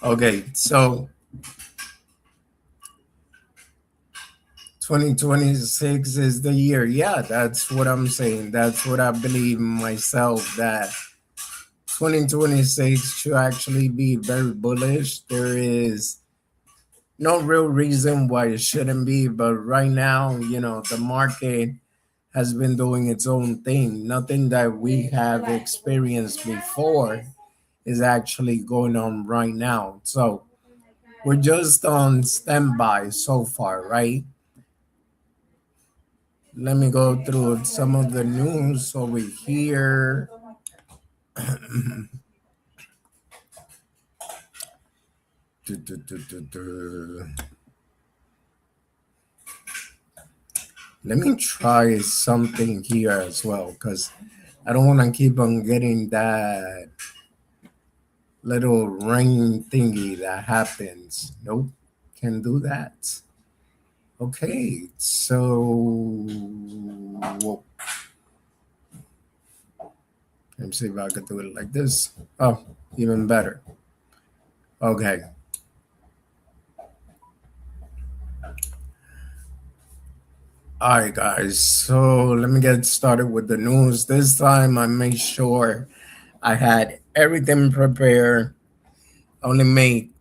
Okay, so 2026 is the year. Yeah, that's what I'm saying. That's what I believe myself that 2026 should actually be very bullish. There is no real reason why it shouldn't be, but right now, the market has been doing its own thing. Nothing that we have experienced before is actually going on right now. So we're just on standby so far, right? Let me go through some of the news over here. Du- du- du- du- du. Let me try something here as well because I don't want to keep on getting that little ring thingy that happens. Nope, can do that. Okay, so let me see if I could do it like this. Oh, even better. Okay. All right, guys. So let me get started with the news. This time I made sure I had everything prepared. I only make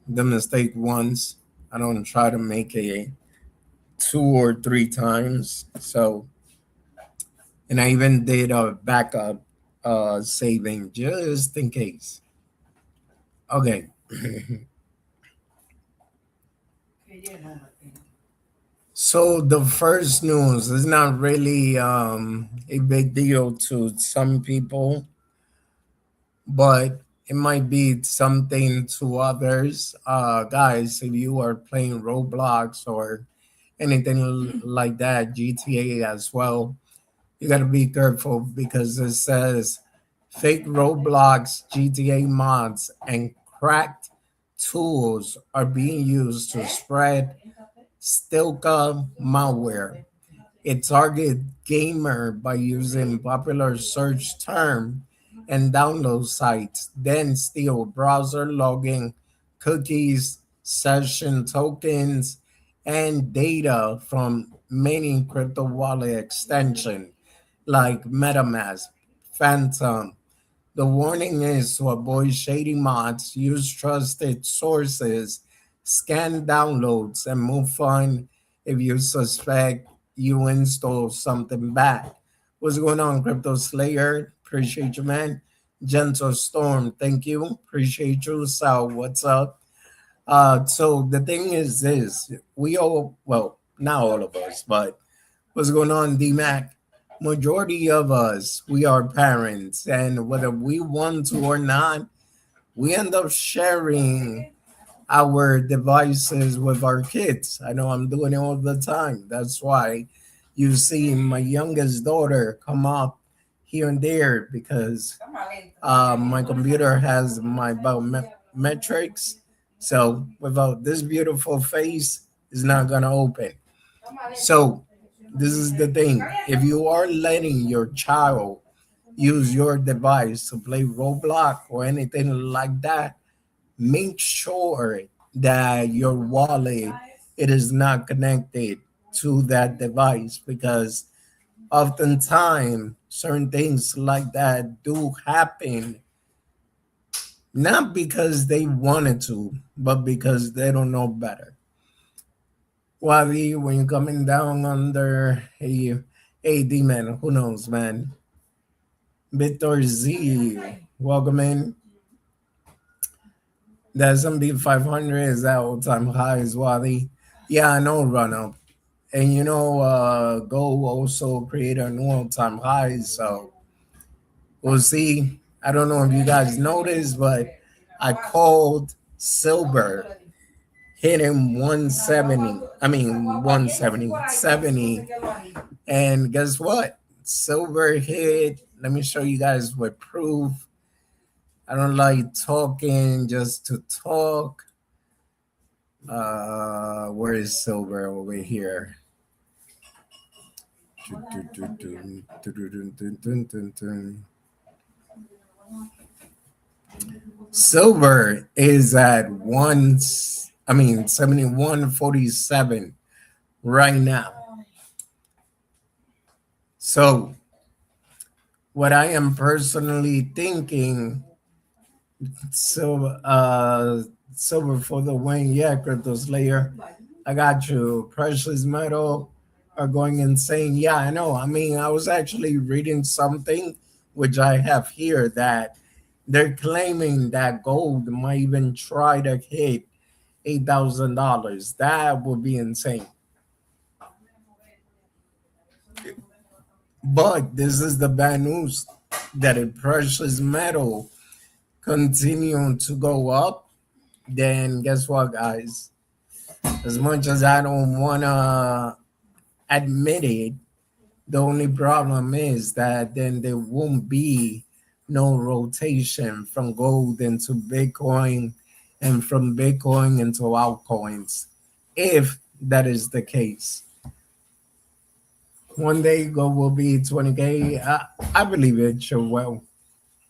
the mistake once. I don't try to make it two or three times. So, and I even did a backup saving just in case. Okay. So the first news is not really a big deal to some people, but it might be something to others. Guys, if you are playing Roblox or anything like that, GTA as well, you got to be careful because it says fake Roblox, GTA mods, and cracked tools are being used to spread Stilka malware. It targets gamer by using popular search term and download sites, then steal browser login, cookies, session tokens, and data from many crypto wallet extension like MetaMask, Phantom. The warning is to avoid shady mods, use trusted sources, scan downloads, and move on if you suspect you install something bad. What's going on, Crypto Slayer? Appreciate you, man. Gentle Storm, thank you. Appreciate you. Sal, what's up? So the thing is this, we all, well, not all of us, but what's going on, DMAC? Majority of us, we are parents, and whether we want to or not, we end up sharing our devices with our kids. I know I'm doing it all the time. That's why you see my youngest daughter come up here and there because my computer has my biometrics. So without this beautiful face, it's not gonna open. So this is the thing. If you are letting your child use your device to play Roblox or anything like that, make sure that your wallet it is not connected to that device because oftentimes certain things like that do happen not because they wanted to, but because they don't know better. Wally, when you're coming down under a D-man, who knows, man? Victor Z, welcome in. That S&P 500 is at all-time highs, Wally. Yeah, I know, run up. And gold also created a new all-time high, so we'll see. I don't know if you guys noticed, but I called silver hitting 170. I mean 170, 70. And guess what? Silver hit. Let me show you guys with proof. I don't like talking just to talk. Where is silver over here? Silver is at once, I mean, 71.47 right now. So, what I am personally thinking, so silver for the win, yeah, Crypto Slayer. I got you. Precious metal are going insane. Yeah, I know. I mean, I was actually reading something which I have here that they're claiming that gold might even try to hit $8,000. That would be insane. But this is the bad news that if precious metal continue to go up, then guess what, guys? As much as I don't wanna admit it, the only problem is that then there won't be no rotation from gold into Bitcoin and from Bitcoin into altcoins, if that is the case. One day gold will be 20K. I believe it sure will.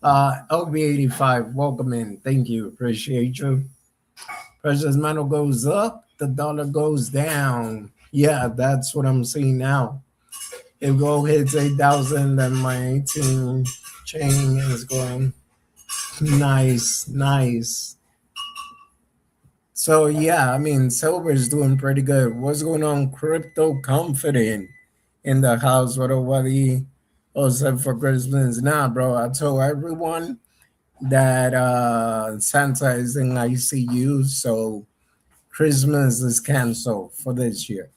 LB85, welcome in. Thank you. Appreciate you. Precious metal goes up, the dollar goes down. Yeah, that's what I'm seeing now. If gold hits 8,000, then my 18 chain is going nice, nice. So yeah, I mean, silver is doing pretty good. What's going on? Crypto confident in the house. What do you all said for Christmas? Nah, bro. I told everyone that Santa is in ICU, so Christmas is canceled for this year.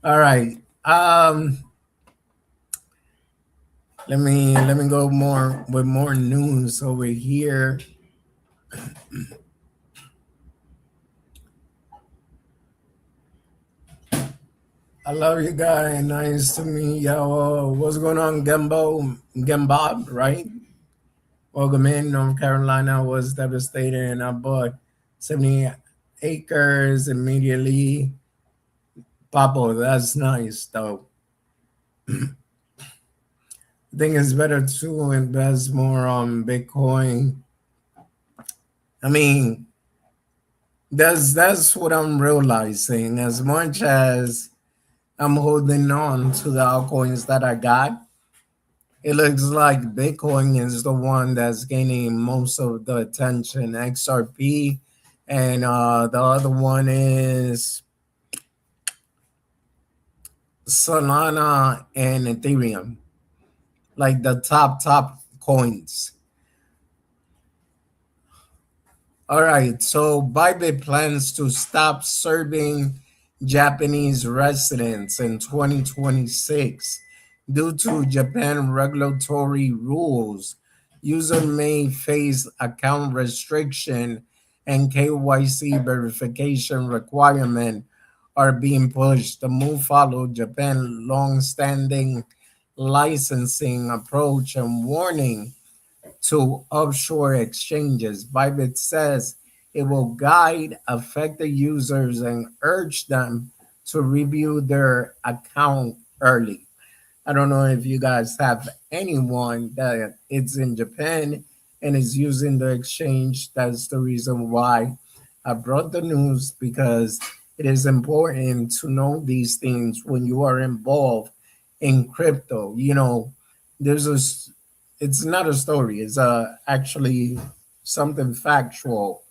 All right. Let me go more with more news over here. I love you guys. Nice to meet y'all. What's going on, Gembo? Gembob, right? Welcome in. North Carolina was devastated, and I bought 70 acres immediately. Papo, that's nice, though. I think it's better to invest more on Bitcoin. I mean, that's what I'm realizing. As much as I'm holding on to the altcoins that I got, it looks like Bitcoin is the one that's gaining most of the attention. XRP, and the other one is Solana and Ethereum, like the top coins. All right, so Bybit plans to stop serving Japanese residents in 2026 due to Japan regulatory rules. User may face account restriction and KYC verification requirement are being pushed. The move followed Japan's long-standing licensing approach and warning to offshore exchanges. Bybit says it will guide affected users and urge them to review their account early. I don't know if you guys have anyone that is in Japan and is using the exchange. That's the reason why I brought the news, because it is important to know these things when you are involved in crypto. You know, there's a it's not a story, it's actually something factual.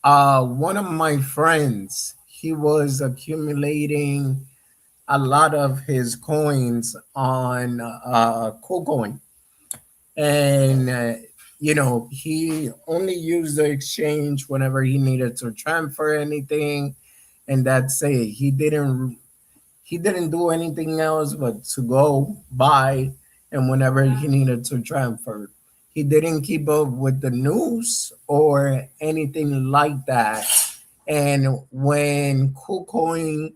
One of my friends, he was accumulating a lot of his coins on KuCoin, and he only used the exchange whenever he needed to transfer anything, and that's it. He didn't do anything else but to go buy, and whenever he needed to transfer. He didn't keep up with the news or anything like that. And when KuCoin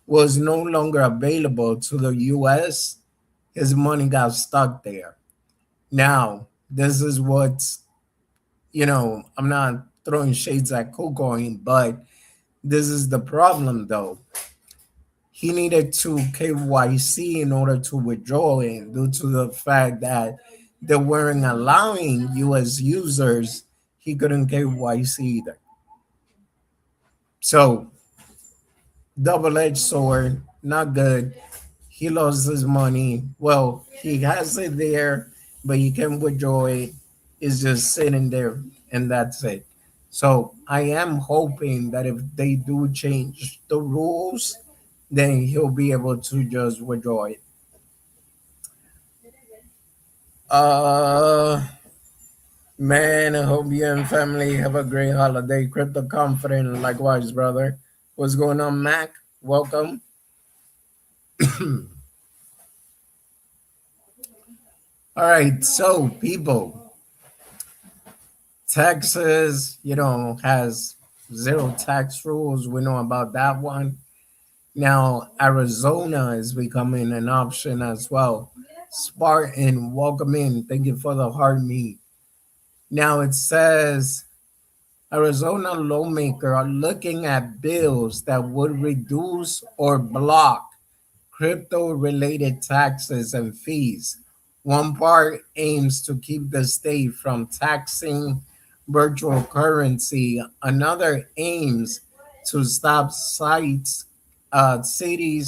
was no longer available to the US, his money got stuck there. Now, this is I'm not throwing shades at KuCoin, but this is the problem though. He needed to KYC in order to withdraw it due to the fact that they weren't allowing US users, he couldn't KYC either. So double-edged sword, not good. He lost his money. Well, he has it there, but he can withdraw it. It's just sitting there, and that's it. So I am hoping that if they do change the rules, then he'll be able to just withdraw it. Uh, Man, I hope you and family have a great holiday. Crypto confident, likewise, brother. What's going on, Mac? Welcome. All right, so people, Texas, has zero tax rules. We know about that one. Now, Arizona is becoming an option as well. Spartan, welcome in. Thank you for the hard meat. Now it says Arizona lawmakers are looking at bills that would reduce or block crypto related taxes and fees. One part aims to keep the state from taxing virtual currency, another aims to stop cities,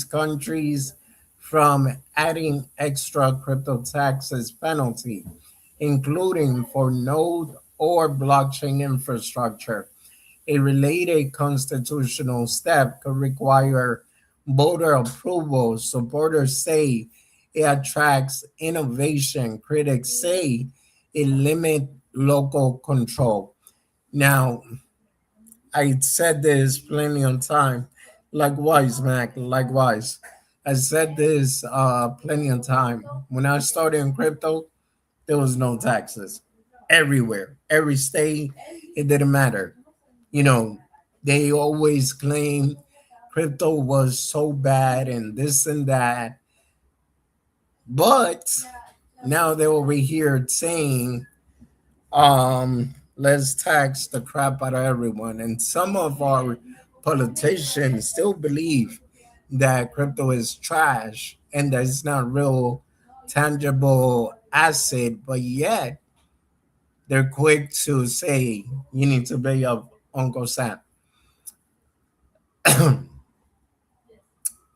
countries from adding extra crypto taxes penalty, including for node or blockchain infrastructure. A related constitutional step could require voter approval. Supporters say it attracts innovation. Critics say it limits local control. Now, I said this plenty of time. Likewise, Mac, likewise. I said this plenty of time. When I started in crypto, there was no taxes everywhere, every state, it didn't matter. You know, they always claim crypto was so bad and this and that. But now they're over here saying, let's tax the crap out of everyone. And some of our politicians still believe that crypto is trash and that it's not real tangible asset, but yet they're quick to say you need to pay up Uncle Sam.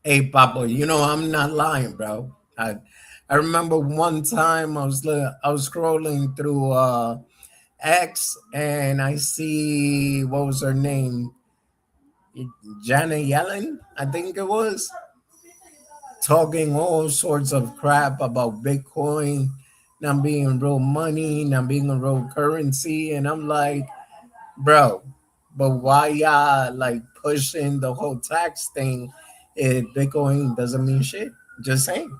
Hey, Papa, I'm not lying, bro. I remember one time I was scrolling through X and I see what was her name, Janet Yellen, I think it was, talking all sorts of crap about Bitcoin not being real money, not being a real currency, and I'm like, bro, but why y'all like pushing the whole tax thing if Bitcoin doesn't mean shit? Just saying.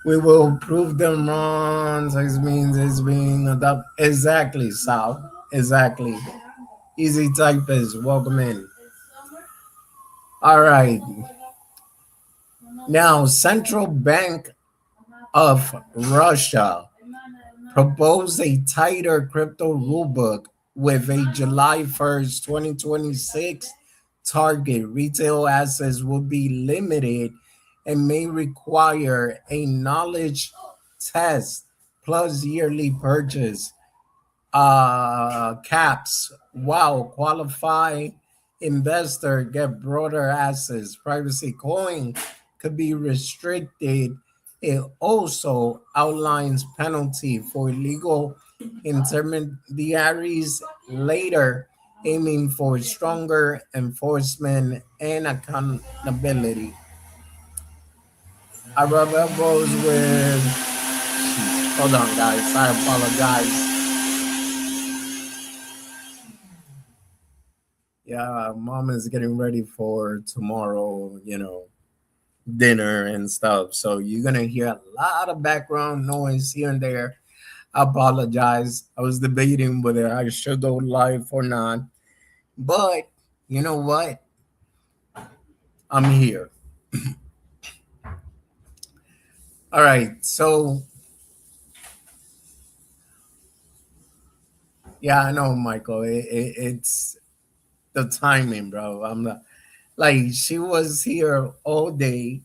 We will prove them wrong. So it means it's being adopted. Exactly, Sal. Exactly. Easy typist. Welcome in. All right. Now, Central Bank of Russia proposed a tighter crypto rulebook with a July 1st, 2026 target. Retail assets will be limited and may require a knowledge test plus yearly purchase caps, while qualified investor get broader access. Privacy coin could be restricted. It also outlines penalty for illegal intermediaries later, aiming for stronger enforcement and accountability. Our rebels with hold on guys, I apologize. Yeah, mom is getting ready for tomorrow, dinner and stuff. So you're gonna hear a lot of background noise here and there. I apologize. I was debating whether I should go live or not. But you know what? I'm here. All right. So yeah, I know, Michael. It's the timing, bro. I'm not like she was here all day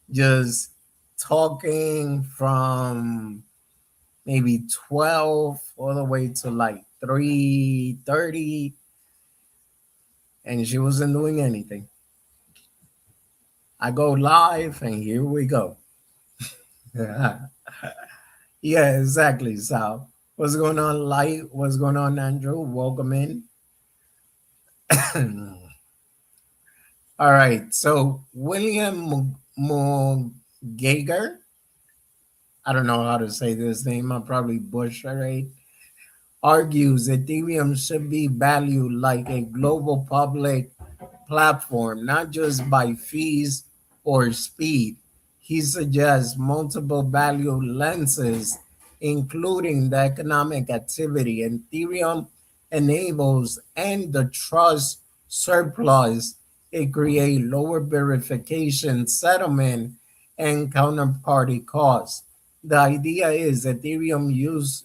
just talking from maybe 12 all the way to like 3:30, and she wasn't doing anything. I go live, and here we go. Yeah, exactly. So, what's going on, Light? What's going on, Andrew? Welcome in. All right. So, William Mugager, I don't know how to say this name. I probably butchered it, argues Ethereum should be valued like a global public platform, not just by fees or speed. He suggests multiple value lenses, including the economic activity. Ethereum enables and the trust surplus. It creates lower verification, settlement, and counterparty costs. The idea is Ethereum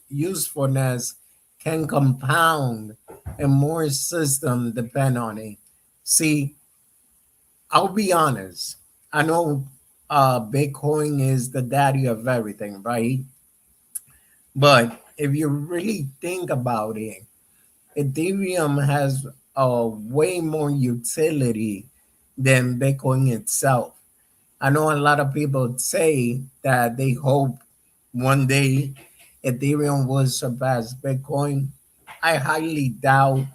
usefulness can compound and more system depend on it. See, I'll be honest. I know Bitcoin is the daddy of everything, right? But if you really think about it, Ethereum has a way more utility than Bitcoin itself. I know a lot of people say that they hope one day Ethereum will surpass Bitcoin. I highly doubt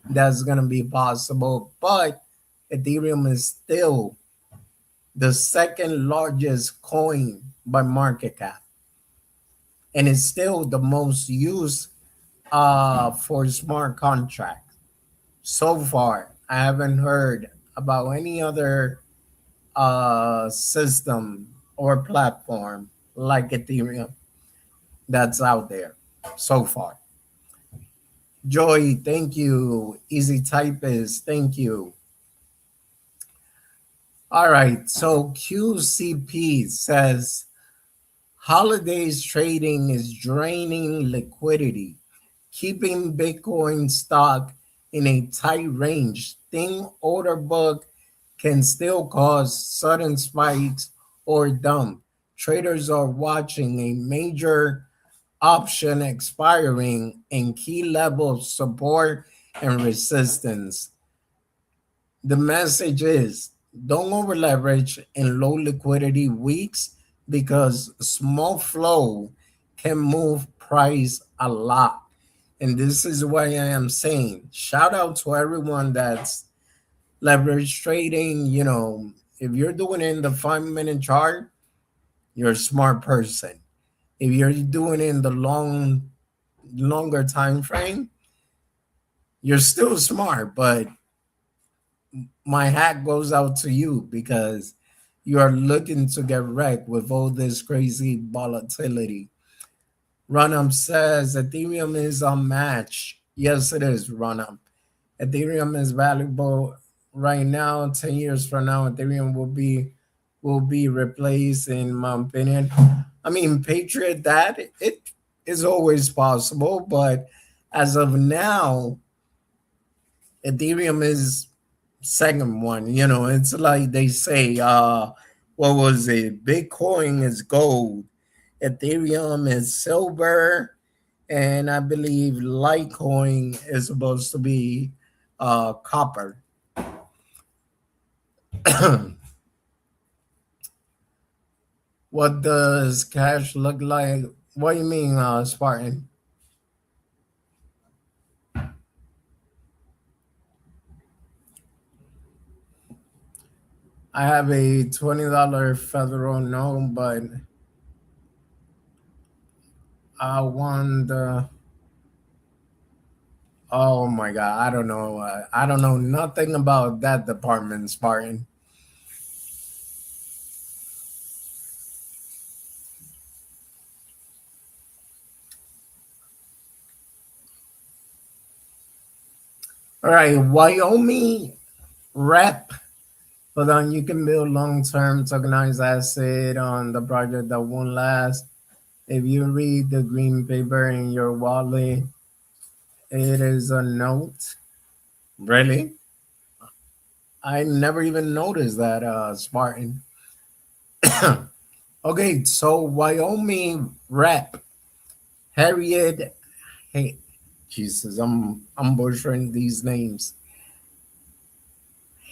that's going to be possible, but Ethereum is still the second largest coin by market cap, and it's still the most used for smart contracts. So far, I haven't heard about any other system or platform like Ethereum that's out there so far. Joy, thank you. Easy Typist, thank you. All right, so QCP says holidays trading is draining liquidity, keeping Bitcoin stock in a tight range. Thin order book can still cause sudden spikes or dump. Traders are watching a major option expiring in key levels support and resistance. The message is don't over leverage in low liquidity weeks because small flow can move price a lot. And this is why I am saying shout out to everyone that's leverage trading. If you're doing it in the 5 minute chart, you're a smart person. If you're doing it in the longer time frame, you're still smart, but my hat goes out to you because you are looking to get wrecked with all this crazy volatility. Runum says Ethereum is unmatched. Yes, it is, Runum. Ethereum is valuable right now. 10 years from now, Ethereum will be replaced, in my opinion. I mean, Patriot, that it is always possible, but as of now, Ethereum is second one. It's like they say, what was it? Bitcoin is gold, Ethereum is silver, and I believe Litecoin is supposed to be copper. What does cash look like? What do you mean, Spartan? I have a $20 federal note, but I want the. Oh my God, I don't know. I don't know nothing about that department, Spartan. All right, Wyoming rep. Hold on, you can build long-term tokenized asset on the project that won't last. If you read the green paper in your wallet, it is a note. Really? I never even noticed that, Spartan. Okay, so Wyoming rep Harriet, hey, Jesus, I'm butchering these names.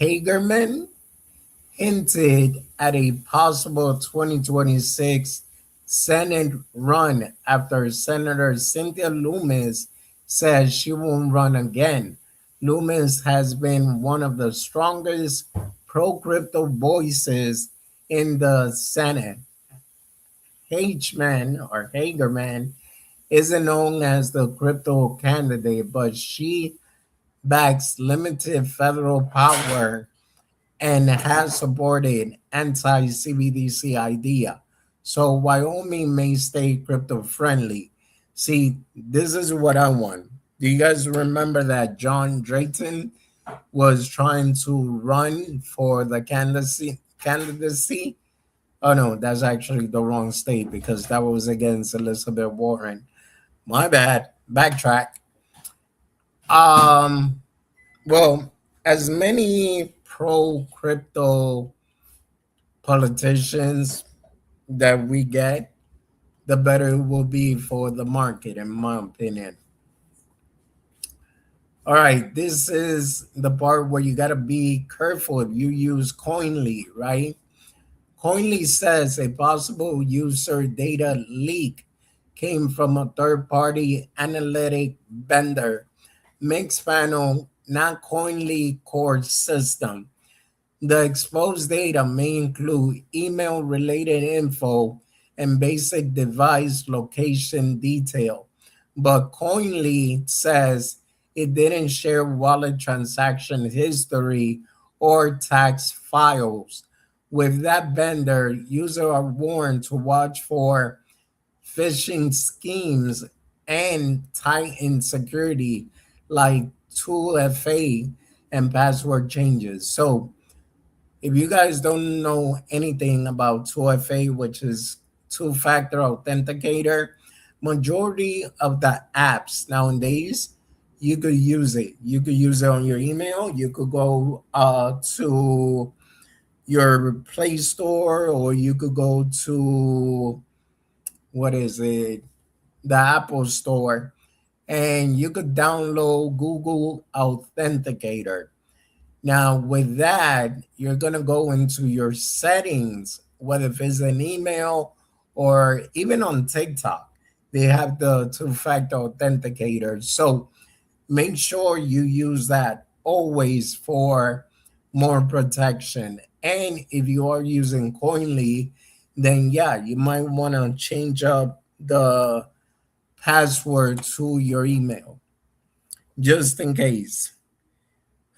Hagerman hinted at a possible 2026 Senate run after Senator Cynthia Loomis says she won't run again. Loomis has been one of the strongest pro crypto voices in the Senate. Hagerman isn't known as the crypto candidate, but she backs limited federal power and has supported anti-CBDC idea. So Wyoming may stay crypto friendly. See, this is what I want. Do you guys remember that John Drayton was trying to run for the candidacy? Oh no, that's actually the wrong state because that was against Elizabeth Warren. My bad. Backtrack. Um, well, as many pro crypto politicians that we get, the better it will be for the market, in my opinion. All right, this is the part where you got to be careful if you use Coinly, right? Coinly says a possible user data leak came from a third party analytic vendor, Mixpanel, not Coinly core system. The exposed data may include email related info and basic device location detail, but Coinly says it didn't share wallet transaction history or tax files. With that vendor, users are warned to watch for phishing schemes and tighten security like 2FA and password changes. So, if you guys don't know anything about 2FA, which is two-factor authenticator, majority of the apps nowadays you could use it. You could use it on your email. You could go to your Play Store, or you could go to what is it, the Apple Store, and you could download Google Authenticator. Now, with that, you're going to go into your settings, whether if it's an email or even on TikTok, they have the two factor authenticator. So make sure you use that always for more protection. And if you are using Coinly, then yeah, you might want to change up the password to your email just in case.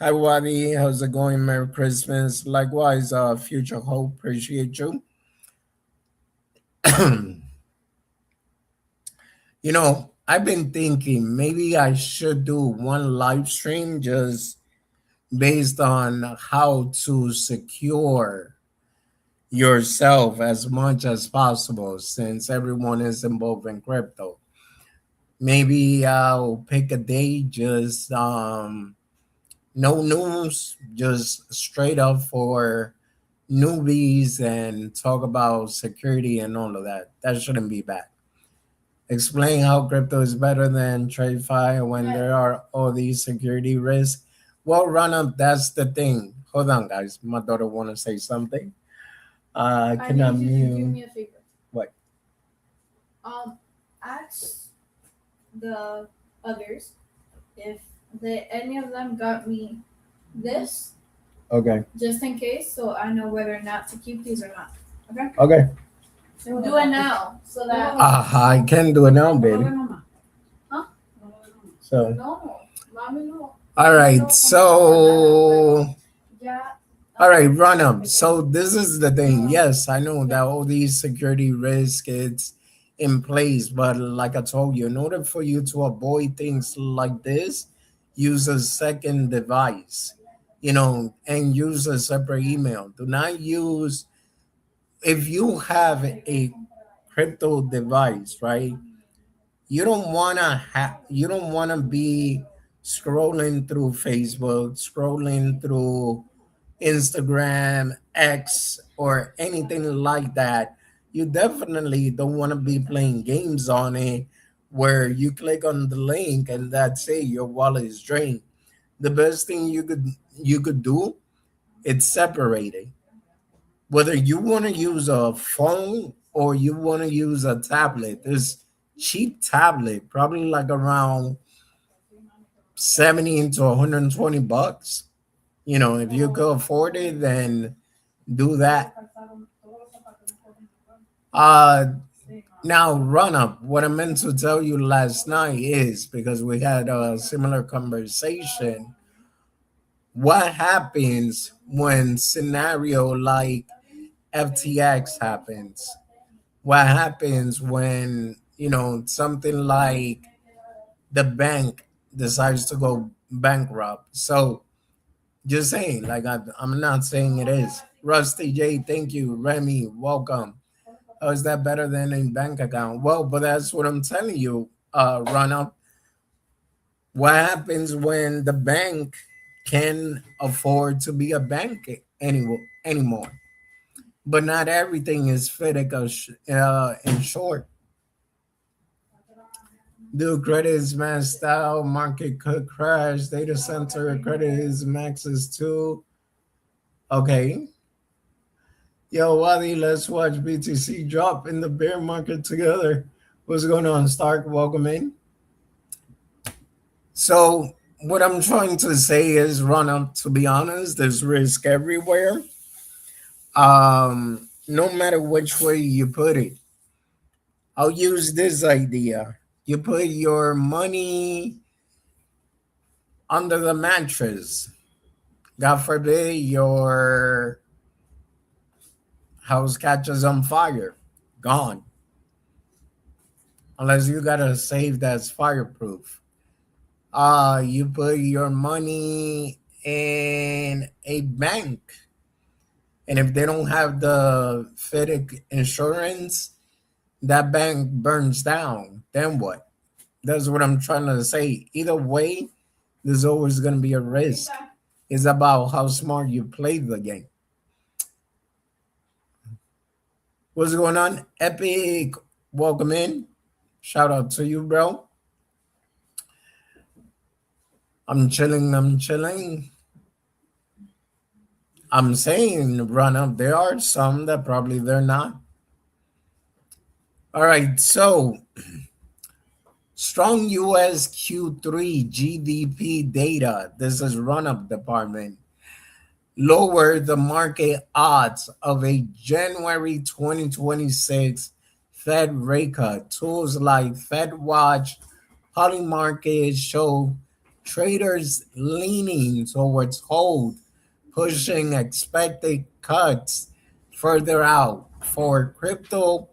Hi, Wadi. How's it going? Merry Christmas. Likewise, Future Hope. Appreciate you. I've been thinking maybe I should do one live stream just based on how to secure yourself as much as possible since everyone is involved in crypto. Maybe I'll pick a day, just no news, just straight up for newbies and talk about security and all of that. That shouldn't be bad. Explain how crypto is better than TradeFi when there are all these security risks. Well, run up, that's the thing. Hold on, guys. My daughter want to say something. I cannot need you to do mute. me a favor. What? Ask the others if any of them got me this, Okay. just in case, so I know whether or not to keep these or not. Okay? Okay. Do it now, so that. I can do it now, baby. Huh? So. No, mommy, no. All right. So. Yeah. All right, run up. So this is the thing. Yes, I know that all these security risk it's in place, but like I told you, in order for you to avoid things like this, use a second device, and use a separate email. Do not use if you have a crypto device, right? You don't wanna be scrolling through Facebook, scrolling through Instagram, X, or anything like that You definitely don't want to be playing games on it where you click on the link and that's it, your wallet is drained. The best thing you could do, it's separate it. Whether you want to use a phone or you want to use a tablet, this cheap tablet, probably like around 70 to 120 bucks. If you could afford it, then do that. Uh Now, run up. What I meant to tell you last night is because we had a similar conversation. What happens when scenario like FTX happens? What happens when something like the bank decides to go bankrupt? So, just saying, like I'm not saying it is. Rusty J, thank you. Remy, welcome. How is that better than a bank account? Well, but that's what I'm telling you, run up. What happens when the bank can afford to be a bank anymore? But not everything is physical in short. The credit is maxed out, market could crash, data center credit is maxes too. Okay. Yo, Wadi, let's watch BTC drop in the bear market together. What's going on, Stark? Welcome in. So, what I'm trying to say is, run up, to be honest, there's risk everywhere. No matter which way you put it. I'll use this idea. You put your money under the mattress. God forbid your house catches on fire. Gone. Unless you got a safe that's fireproof. You put your money in a bank. And if they don't have the FIDIC insurance, that bank burns down. Then what? That's what I'm trying to say. Either way, there's always going to be a risk. It's about how smart you play the game. What's going on? Epic, welcome in. Shout out to you, bro. I'm chilling. I'm saying run up. There are some that probably they're not. All right, so strong US Q3 GDP data. This is run up department. Lower the market odds of a January 2026 Fed rate cut. Tools like FedWatch, Polymarket show traders leaning towards hold, pushing expected cuts further out for crypto.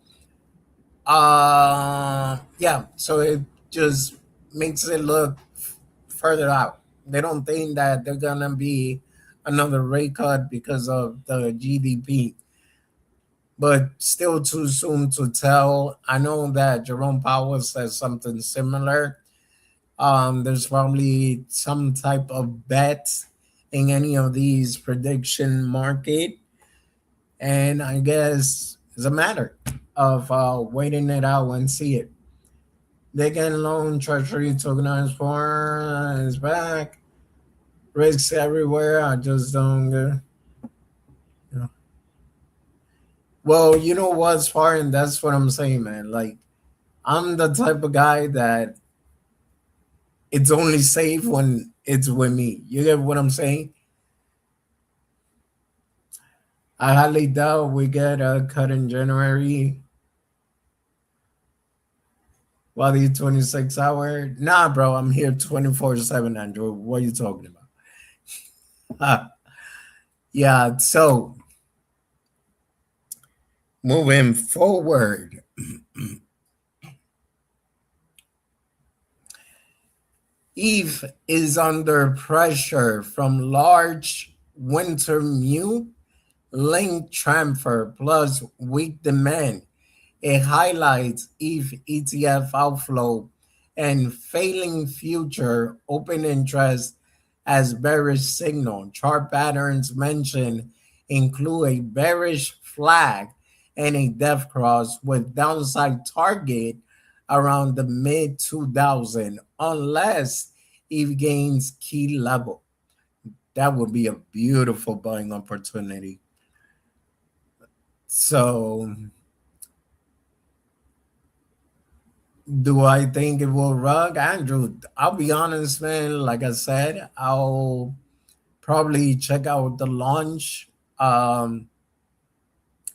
Yeah, so it just makes it look further out. They don't think that they're gonna be another rate cut because of the GDP, but still too soon to tell. I know that Jerome Powell says something similar. There's probably some type of bet in any of these prediction market, and I guess it's a matter of waiting it out and see it. They can loan treasury tokenized form is back. Risks everywhere. I just don't get. You know. Well, you know what's foreign? That's what I'm saying, man. Like, I'm the type of guy that it's only safe when it's with me. You get what I'm saying? I highly doubt we get a cut in January. While the 26-hour. Nah, bro, I'm here 24/7, Andrew. What are you talking about? Yeah, so moving forward. ETH is under pressure from large winter mute link transfer plus weak demand. It highlights ETH ETF outflow and failing future open interest as bearish signal. Chart patterns mentioned include a bearish flag and a death cross with downside target around the mid 2000 unless it gains key level. That would be a beautiful buying opportunity. So, do I think it will rug? Andrew, I'll be honest, man. Like I said, I'll probably check out the launch. Um,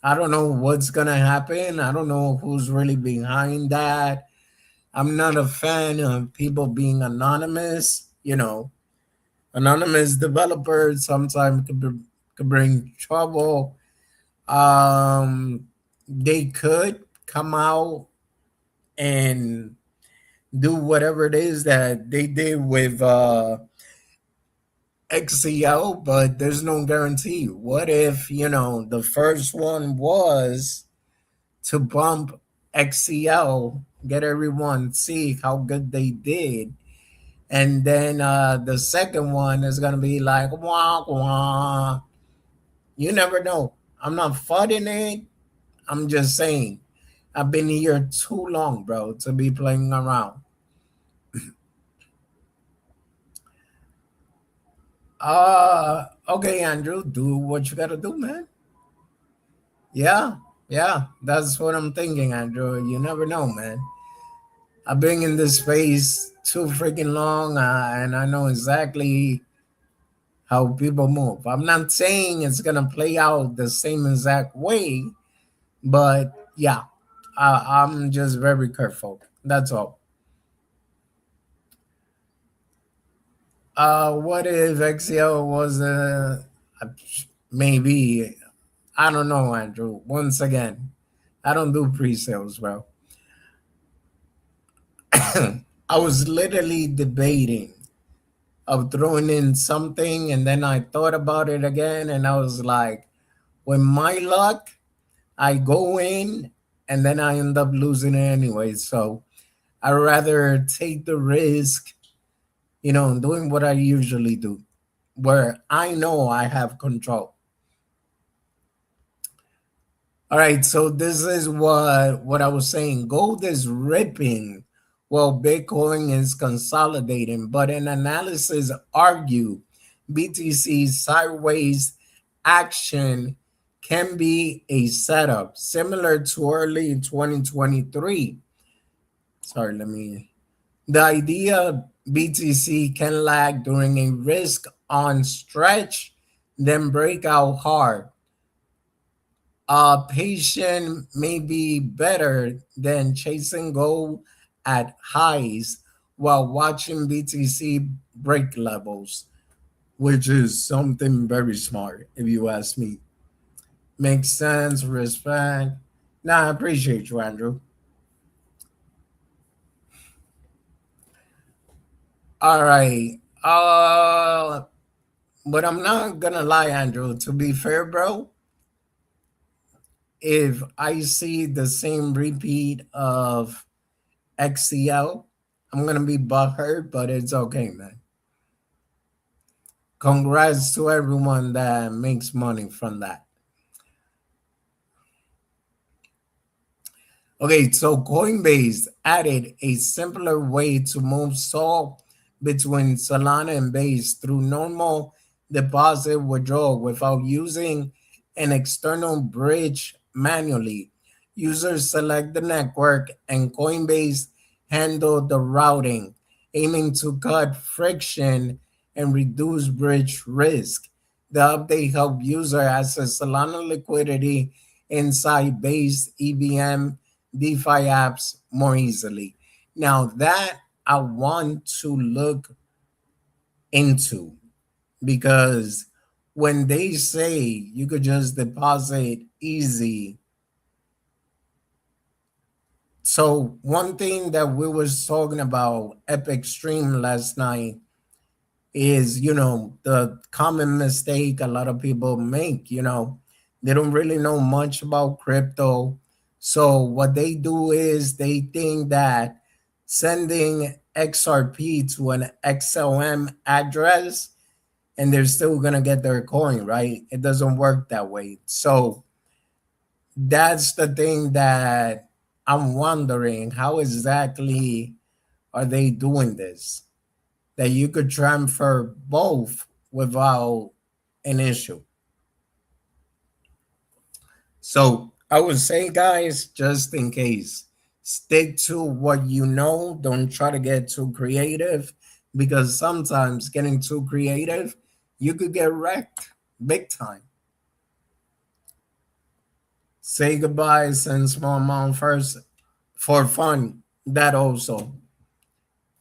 I don't know what's gonna happen. I don't know who's really behind that. I'm not a fan of people being anonymous. Anonymous developers sometimes could bring trouble. They could come out and do whatever it is that they did with XCL, but there's no guarantee. What if, the first one was to bump XCL, get everyone see how good they did, and then the second one is gonna be like wah wah. You never know. I'm not fighting it. I'm just saying. I've been here too long, bro, to be playing around. Okay, Andrew, do what you gotta do, man. Yeah, yeah, that's what I'm thinking, Andrew. You never know, man. I've been in this space too freaking long, and I know exactly how people move. I'm not saying it's gonna play out the same exact way, but yeah, I'm just very careful. That's all. What if XCL was maybe? I don't know, Andrew. Once again, I don't do pre-sales, bro. I was literally debating of throwing in something, and then I thought about it again, and I was like, with my luck, I go in, and then I end up losing it anyway. So I rather take the risk, doing what I usually do, where I know I have control. All right, so this is what I was saying. Gold is ripping while Bitcoin is consolidating, but an analysis argue BTC's sideways action can be a setup similar to early 2023. Sorry, let me. The idea BTC can lag during a risk on stretch, then break out hard. Patient may be better than chasing gold at highs while watching BTC break levels, which is something very smart, if you ask me. Makes sense, respect. Nah, I appreciate you, Andrew. All right. But I'm not gonna lie, Andrew. To be fair, bro, if I see the same repeat of XCL, I'm gonna be butthurt, but it's okay, man. Congrats to everyone that makes money from that. Okay, so Coinbase added a simpler way to move SOL between Solana and Base through normal deposit withdrawal without using an external bridge manually. Users select the network and Coinbase handle the routing, aiming to cut friction and reduce bridge risk. The update helped user access Solana liquidity inside Base EVM DeFi apps more easily. Now that I want to look into, because when they say you could just deposit easy. So one thing that we was talking about Epic Stream last night is, the common mistake a lot of people make, they don't really know much about crypto. So what they do is they think that sending XRP to an XLM address and they're still going to get their coin, right? It doesn't work that way. So That's the thing that I'm wondering, how exactly are they doing this? That you could transfer both without an issue. So I would say, guys, just in case, stick to what you know. Don't try to get too creative, because sometimes getting too creative, you could get wrecked big time. Say goodbye, send small amount first for fun. That also.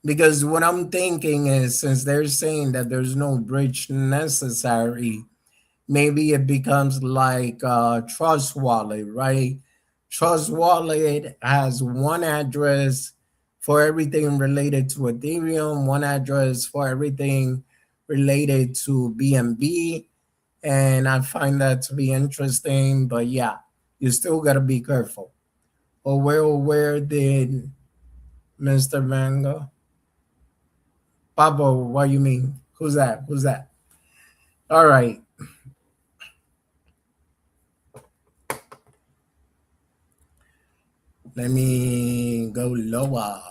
Because what I'm thinking is, since they're saying that there's no bridge necessary, maybe it becomes like Trust Wallet, right? Trust Wallet has one address for everything related to Ethereum, one address for everything related to BNB, and I find that to be interesting. But yeah, you still gotta be careful. Or where did Mr. Mango? Pablo, what you mean? Who's that? Who's that? All right. Let me go lower.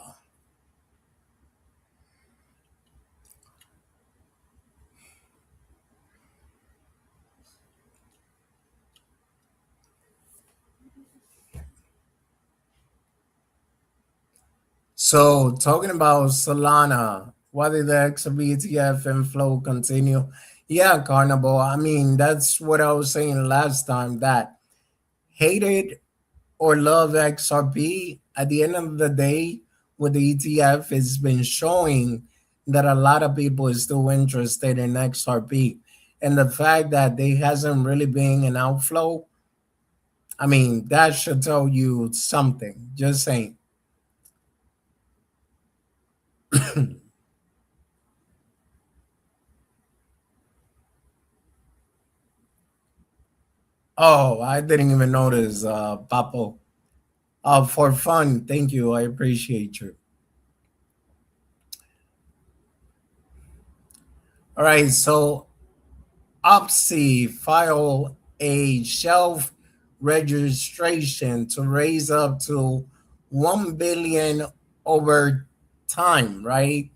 So talking about Solana, why did the XRP inflow continue? Yeah, Carnival. I mean, that's what I was saying last time, that hated or love XRP, at the end of the day, with the ETF, it's been showing that a lot of people is still interested in XRP. And the fact that there hasn't really been an outflow, I mean, that should tell you something. Just saying. Oh, I didn't even notice, Papo. For fun, thank you. I appreciate you. All right, so OPSI filed a shelf registration to raise up to 1 billion over time, right?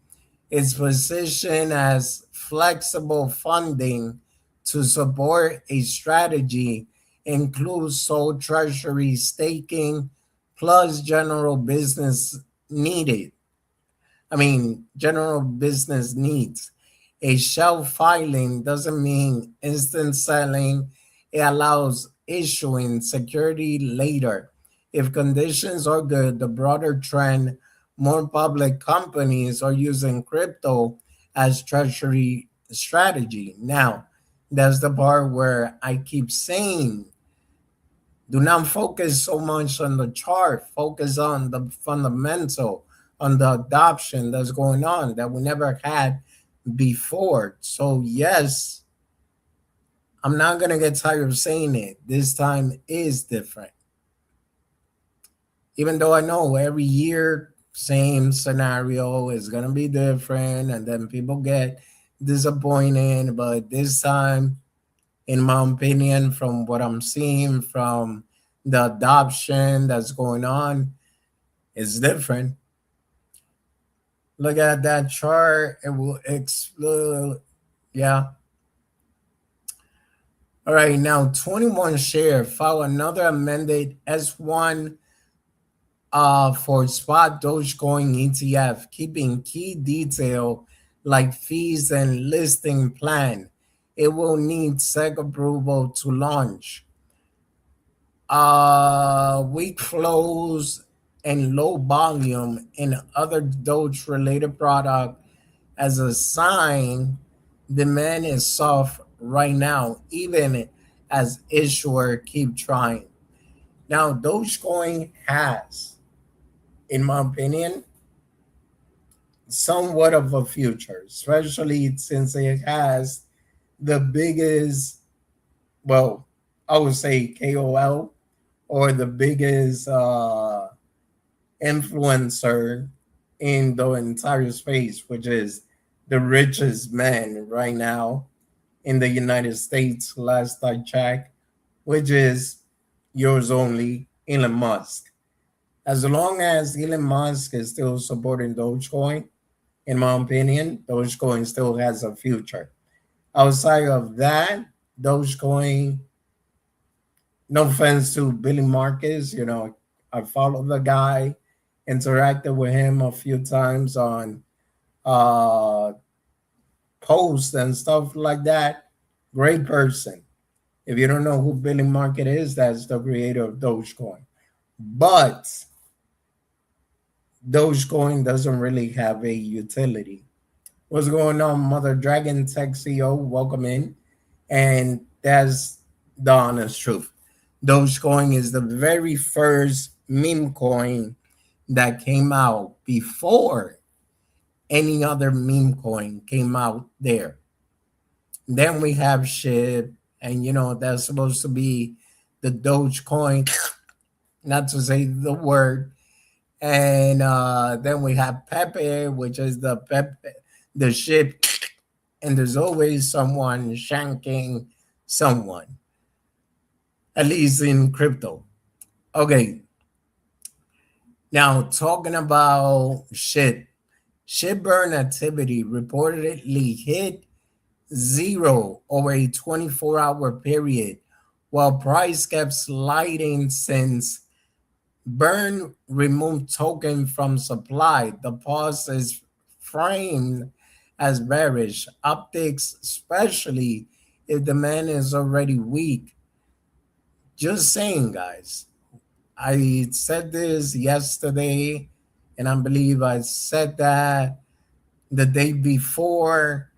Its position as flexible funding to support a strategy includes sole treasury staking plus general business needed. General business needs. A shelf filing doesn't mean instant selling. It allows issuing security later. If conditions are good, the broader trend, more public companies are using crypto as treasury strategy. Now, that's the part where I keep saying, do not focus so much on the chart, focus on the fundamental, on the adoption that's going on that we never had before. So, yes, I'm not going to get tired of saying it. This time is different. Even though I know every year, same scenario is going to be different, and then people get disappointed. But this time, in my opinion, from what I'm seeing, from the adoption that's going on, is different. Look at that chart, it will explode. Yeah. All right, now 21 share file another amended S1 for spot Dogecoin ETF, keeping key detail like fees and listing plan. It will need SEC approval to launch. Weak flows and low volume in other Doge related product as a sign demand is soft right now, even as issuer keep trying. Now, Dogecoin has, in my opinion, somewhat of a future, especially since it has the biggest, well, I would say KOL, or the biggest influencer in the entire space, which is the richest man right now in the United States, last I checked, which is yours only, Elon Musk. As long as Elon Musk is still supporting Dogecoin, in my opinion, Dogecoin still has a future. Outside of that, Dogecoin, no offense to Billy Marcus, I follow the guy, interacted with him a few times on uh, posts and stuff like that. Great person. If you don't know who Billy Market is, that's the creator of Dogecoin. But Dogecoin doesn't really have a utility. What's going on, Mother Dragon Tech CEO? Welcome in. And that's the honest truth. Dogecoin is the very first meme coin that came out before any other meme coin came out there. Then we have SHIB, and that's supposed to be the Dogecoin, not to say the word. And then we have Pepe, which is the ship, and there's always someone shanking someone, at least in crypto. Okay, now talking about shit burn activity reportedly hit zero over a 24-hour period, while price kept sliding since Burn removed token from supply. The pause is framed as bearish optics, especially if demand is already weak. Just saying, guys. I said this yesterday, and I believe I said that the day before.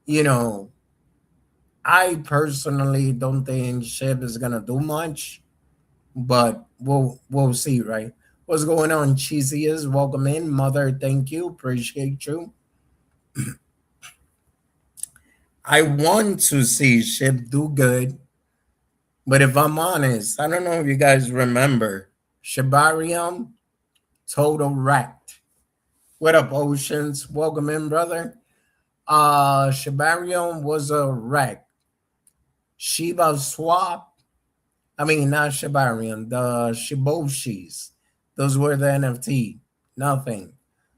You know, I personally don't think SHIB is gonna do much, but we'll see, right? What's going on, Cheesy? Is welcome in, Mother. Thank you, appreciate you. I want to see SHIB do good, but if I'm honest, I don't know if you guys remember Shibarium total wrecked. What up, Oceans? Welcome in, brother. Shibarium was a wreck. Shiba Swap, I mean, not Shibarium, the Shiboshis. Those were the NFT. Nothing.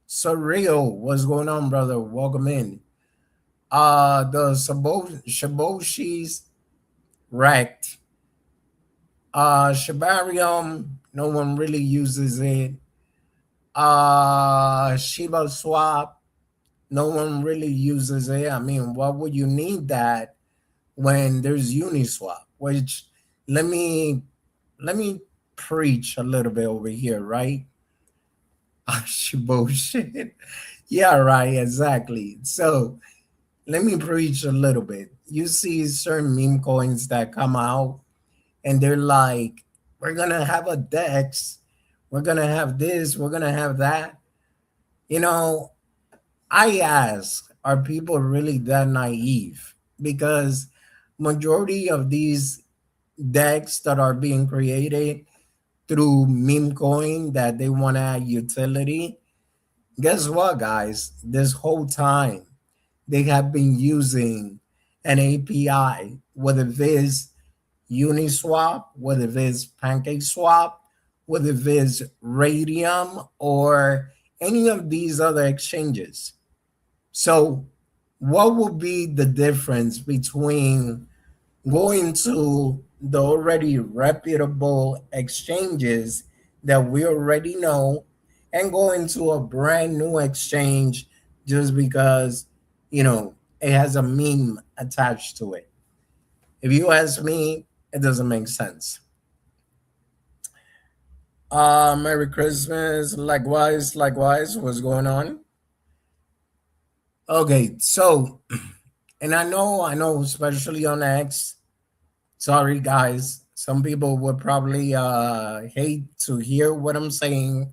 Surreal. What's going on, brother? Welcome in. The Shiboshis wrecked. Shibarium, no one really uses it. Shiba Swap, no one really uses it. I mean, why would you need that when there's Uniswap? Which let me let me preach a little bit over here, right? Bullshit. Yeah, right, exactly. So let me preach a little bit. You see certain meme coins that come out and they're like, we're gonna have a DEX, we're gonna have this, we're gonna have that. You know, I ask, are people really that naive? Because majority of these decks that are being created through meme coin that they want to add utility, guess what, guys? This whole time they have been using an API, whether it is Uniswap, whether it is PancakeSwap, whether it is Radium, or any of these other exchanges. So, what would be the difference between going to the already reputable exchanges that we already know and going to a brand new exchange just because, it has a meme attached to it? If you ask me, it doesn't make sense. Merry Christmas. Likewise, likewise. What's going on? Okay, so, and I know, especially on X. Sorry, guys. Some people would probably hate to hear what I'm saying.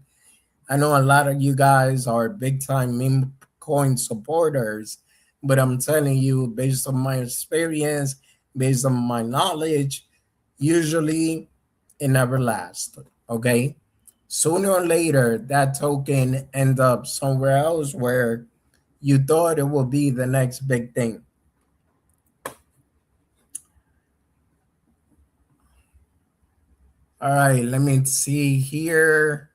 I know a lot of you guys are big time meme coin supporters, but I'm telling you, based on my experience, based on my knowledge, usually it never lasts. Okay. Sooner or later, that token end up somewhere else where you thought it would be the next big thing. All right, let me see here.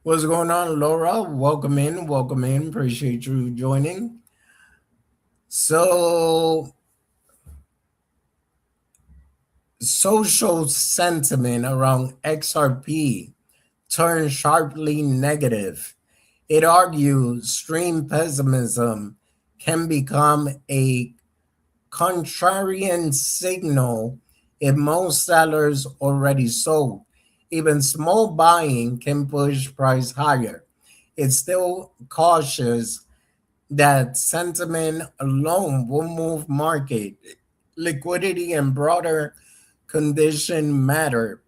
What's going on, Laura? Welcome in. Welcome in. Appreciate you joining. So, social sentiment around XRP turned sharply negative. It argues extreme pessimism can become a contrarian signal if most sellers already sold. Even small buying can push price higher. It's still cautious that sentiment alone will move market. Liquidity and broader condition matter.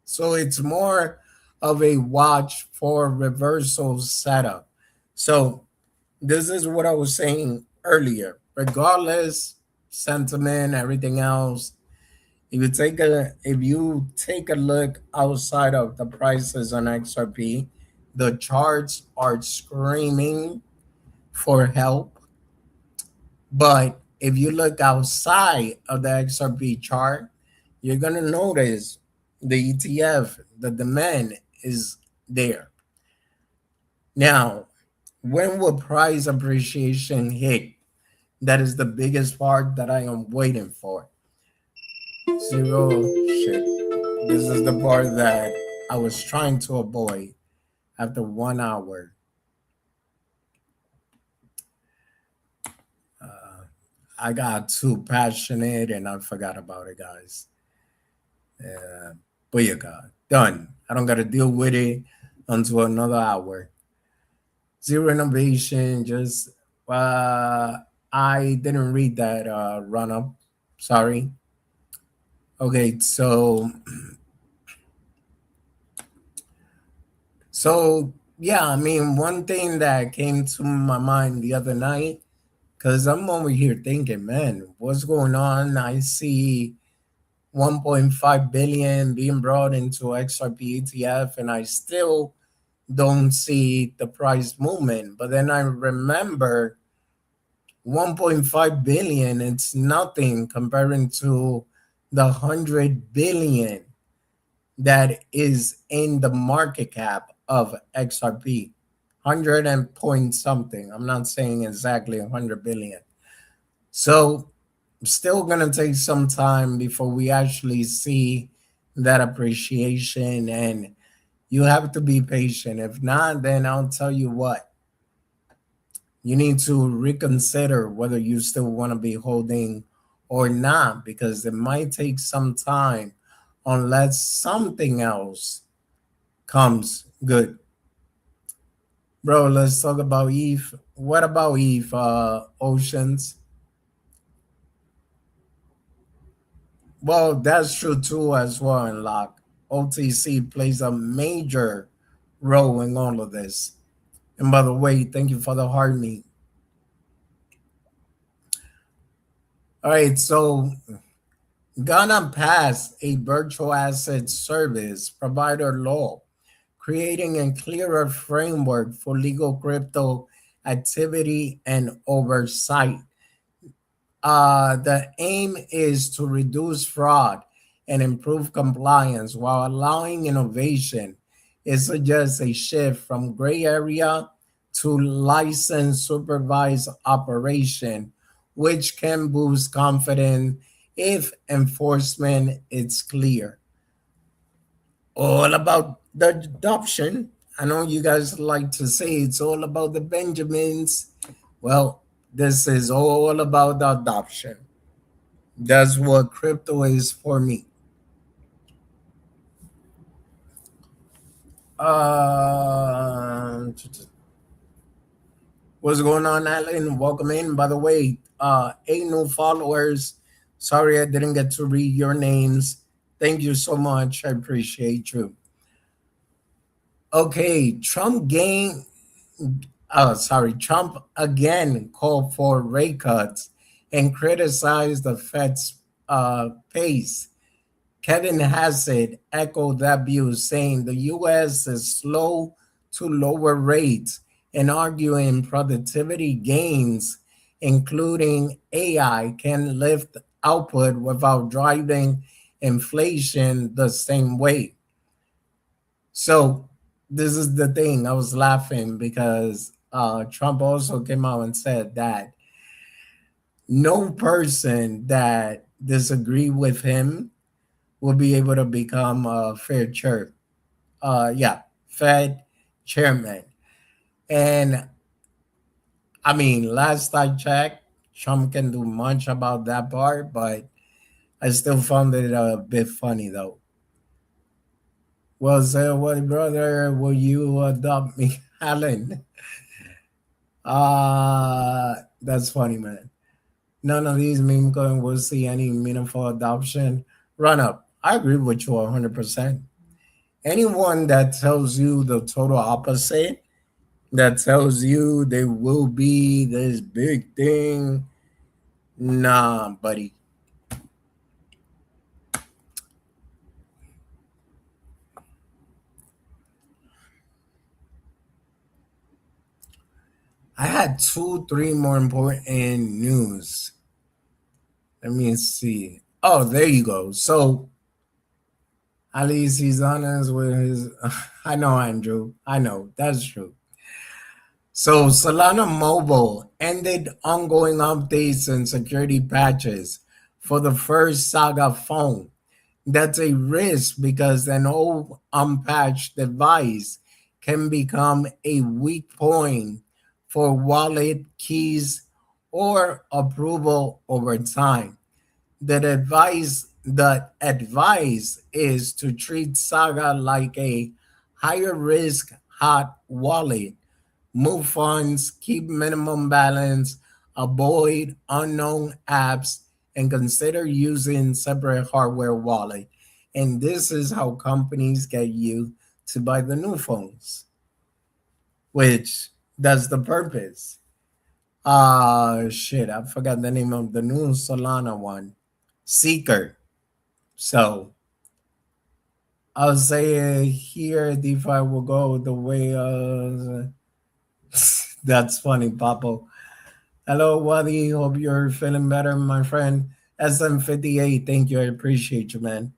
So it's more of a watch for reversal setup. So this is what I was saying earlier. Regardless, sentiment, everything else. If you take a look outside of the prices on XRP, the charts are screaming for help. But if you look outside of the XRP chart, you're gonna notice the ETF, the demand is there. Now, when will price appreciation hit? That is the biggest part that I am waiting for. Zero shit. This is the part that I was trying to avoid after 1 hour. I got too passionate and I forgot about it, guys. But yeah, God, done. I don't got to deal with it until another hour. Zero innovation. Just I didn't read that run up. Sorry. Okay, so yeah, I mean, one thing that came to my mind the other night, because I'm over here thinking, man, what's going on? I see 1.5 billion being brought into XRP ETF, and I still don't see the price movement. But then I remember 1.5 billion, it's nothing comparing to the 100 billion that is in the market cap of XRP. 100 and point something. I'm not saying exactly 100 billion. So still going to take some time before we actually see that appreciation, and you have to be patient. If not, then I'll tell you what, you need to reconsider whether you still want to be holding or not, because it might take some time unless something else comes good. Bro, let's talk about ETH. What about ETH, Oceans? Well, that's true too as well in Lock. OTC plays a major role in all of this. And by the way, thank you for the hard meat. All right, so Ghana passed a virtual asset service provider law, creating a clearer framework for legal crypto activity and oversight. The aim is to reduce fraud and improve compliance while allowing innovation. It suggests a shift from gray area to licensed supervised operation, which can boost confidence if enforcement is clear. All about the adoption. I know you guys like to say it's all about the Benjamins. Well, this is all about the adoption. That's what crypto is for me. Uh, what's going on, Alan? Welcome in. By the way, 8 new followers. Sorry I didn't get to read your names. Thank you so much. I appreciate you. Okay, Trump again called for rate cuts and criticized the Fed's pace. Kevin Hassett echoed that view, saying the U.S. is slow to lower rates and arguing productivity gains including AI, can lift output without driving inflation the same way. So this is the thing. I was laughing because Trump also came out and said that no person that disagree with him will be able to become a Fed chairman. And I mean, last I checked, Trump can do much about that part, but I still found it a bit funny though. Well, say what, brother? Will you adopt me, Alan? That's funny, man. None of these meme coin will see any meaningful adoption. Run up. I agree with you 100%. Anyone that tells you the total opposite, that tells you there will be this big thing, nah, buddy. I had two, three more important news. Let me see. Oh, there you go. So at least he's honest with his. I know, Andrew. I know. That's true. So Solana Mobile ended ongoing updates and security patches for the first Saga phone. That's a risk because an old unpatched device can become a weak point for wallet keys or approval over time. The advice is to treat Saga like a higher risk hot wallet. Move funds, keep minimum balance, avoid unknown apps, and consider using separate hardware wallet. And this is how companies get you to buy the new phones, which that's the purpose. Shit, I forgot the name of the new Solana one. Seeker. So I'll say here DeFi will go the way that's funny, Papo. Hello, Wadi. Hope you're feeling better, my friend. SM58, thank you. I appreciate you, man.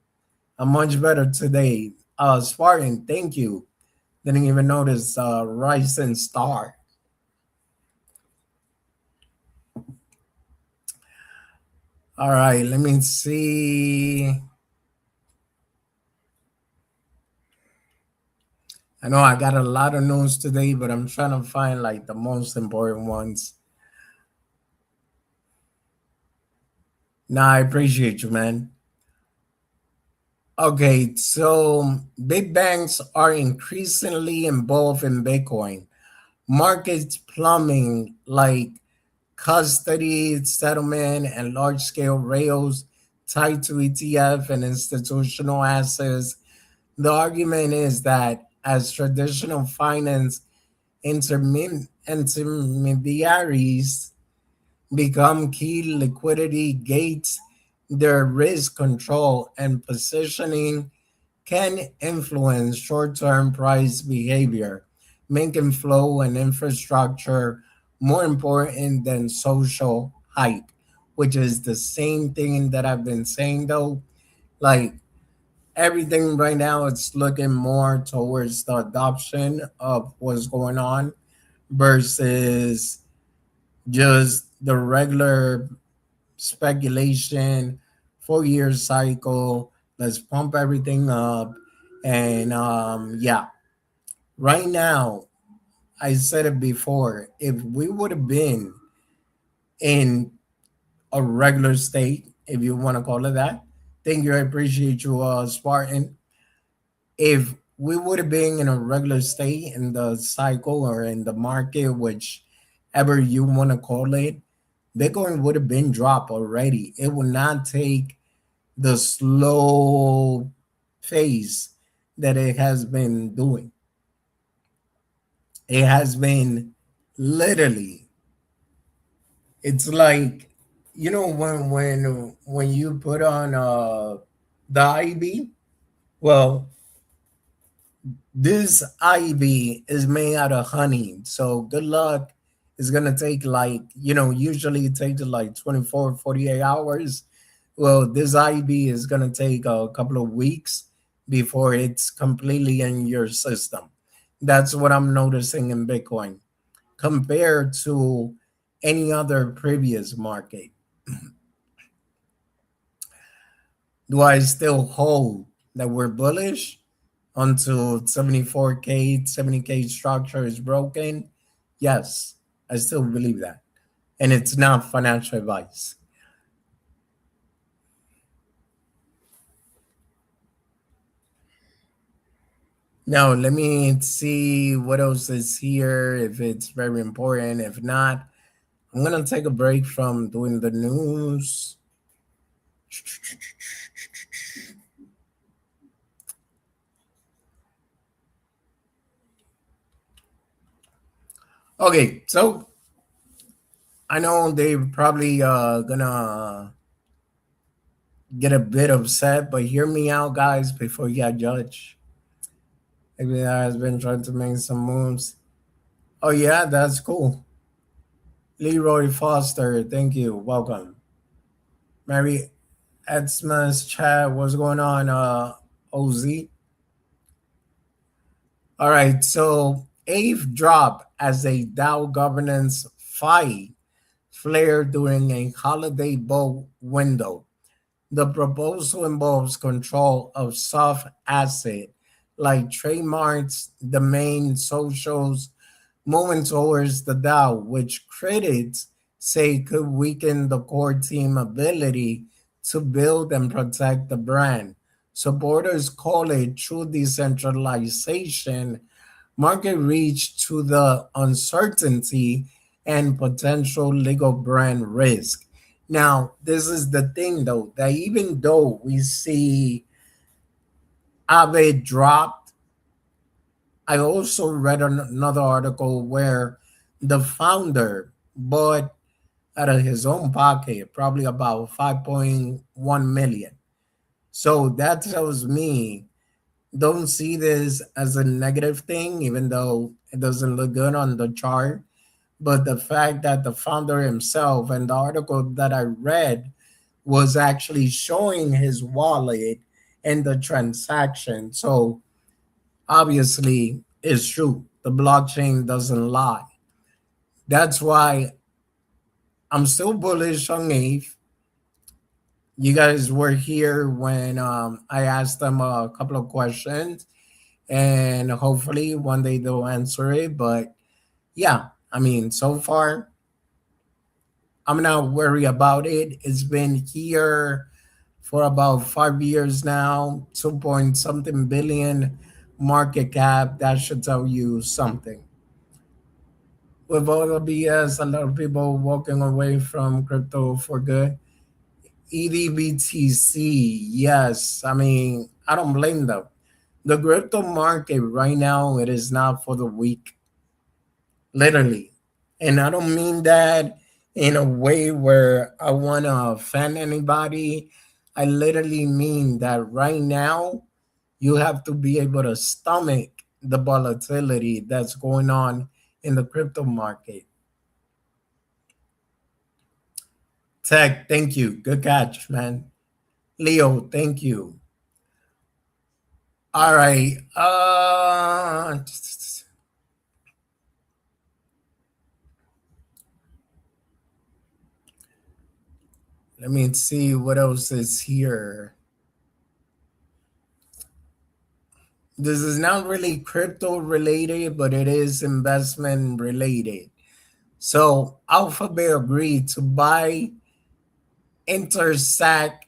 I'm much better today. Spartan, thank you. Didn't even notice Rising Star. All right, let me see. I know I got a lot of news today, but I'm trying to find like the most important ones. Nah, I appreciate you, man. Okay, so big banks are increasingly involved in Bitcoin. Markets plumbing like custody, settlement, and large scale rails tied to ETF and institutional assets. The argument is that as traditional finance intermediaries become key liquidity gates, their risk control and positioning can influence short term price behavior, making flow and infrastructure more important than social hype, which is the same thing that I've been saying though. Like everything right now, it's looking more towards the adoption of what's going on versus just the regular speculation, 4 year cycle. Let's pump everything up. And yeah, right now, I said it before, if we would have been in a regular state, if you want to call it that, thank you. I appreciate you, Spartan. If we would have been in a regular state in the cycle or in the market, whichever you want to call it, Bitcoin would have been dropped already. It would not take the slow pace that it has been doing. It has been literally, it's like, when you put on the IV, well, this IV is made out of honey. So good luck it's gonna take like, usually it takes like 24, 48 hours. Well, this IB is gonna take a couple of weeks before it's completely in your system. That's what I'm noticing in Bitcoin compared to any other previous market. Do I still hold that we're bullish until 74K, 70K structure is broken? Yes, I still believe that. And it's not financial advice. Now, let me see what else is here, if it's very important. If not, I'm going to take a break from doing the news. Okay, so I know they're probably gonna get a bit upset, but hear me out, guys, before you get judged. Maybe has been trying to make some moves. Oh yeah, that's cool. Leroy Foster, thank you. Welcome. Mary Edsma's chat, what's going on, OZ? All right, so Ave drop as a Dow governance fight flared during a holiday boat window. The proposal involves control of soft asset like trademarks, domain, socials, moving towards the DAO, which critics say could weaken the core team ability to build and protect the brand. Supporters call it true decentralization, market reach to the uncertainty and potential legal brand risk. Now, this is the thing though, that even though we see Aave dropped, I also read another article where the founder bought out of his own pocket probably about 5.1 million. So that tells me don't see this as a negative thing, even though it doesn't look good on the chart. But the fact that the founder himself and the article that I read was actually showing his wallet and the transaction. So obviously it's true. The blockchain doesn't lie. That's why I'm still bullish on Aave. You guys were here when I asked them a couple of questions, and hopefully one day they'll answer it. But yeah, I mean, so far, I'm not worried about it. It's been here for about 5 years now, 2 point something billion market cap. That should tell you something. With all the BS, a lot of people walking away from crypto for good. EDBTC, yes. I mean, I don't blame them. The crypto market right now, it is not for the weak, literally. And I don't mean that in a way where I want to offend anybody. I literally mean that right now, you have to be able to stomach the volatility that's going on in the crypto market. Tech, thank you. Good catch, man. Leo, thank you. All right. Let me see what else is here. This is not really crypto related, but it is investment related. So Alphabet agreed to buy Intersect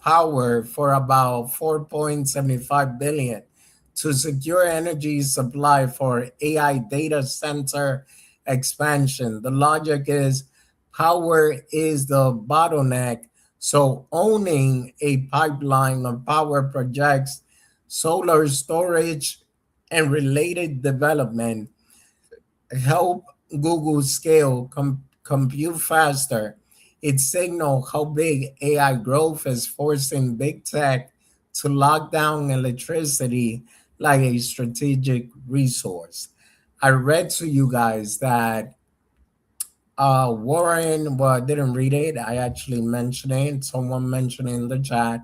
Power for about 4.75 billion to secure energy supply for AI data center expansion. The logic is power is the bottleneck, so owning a pipeline of power projects, solar storage, and related development help Google scale compute faster. It signals how big AI growth is forcing big tech to lock down electricity like a strategic resource. I read to you guys that Warren, well, I didn't read it. I actually mentioned it. Someone mentioned it in the chat,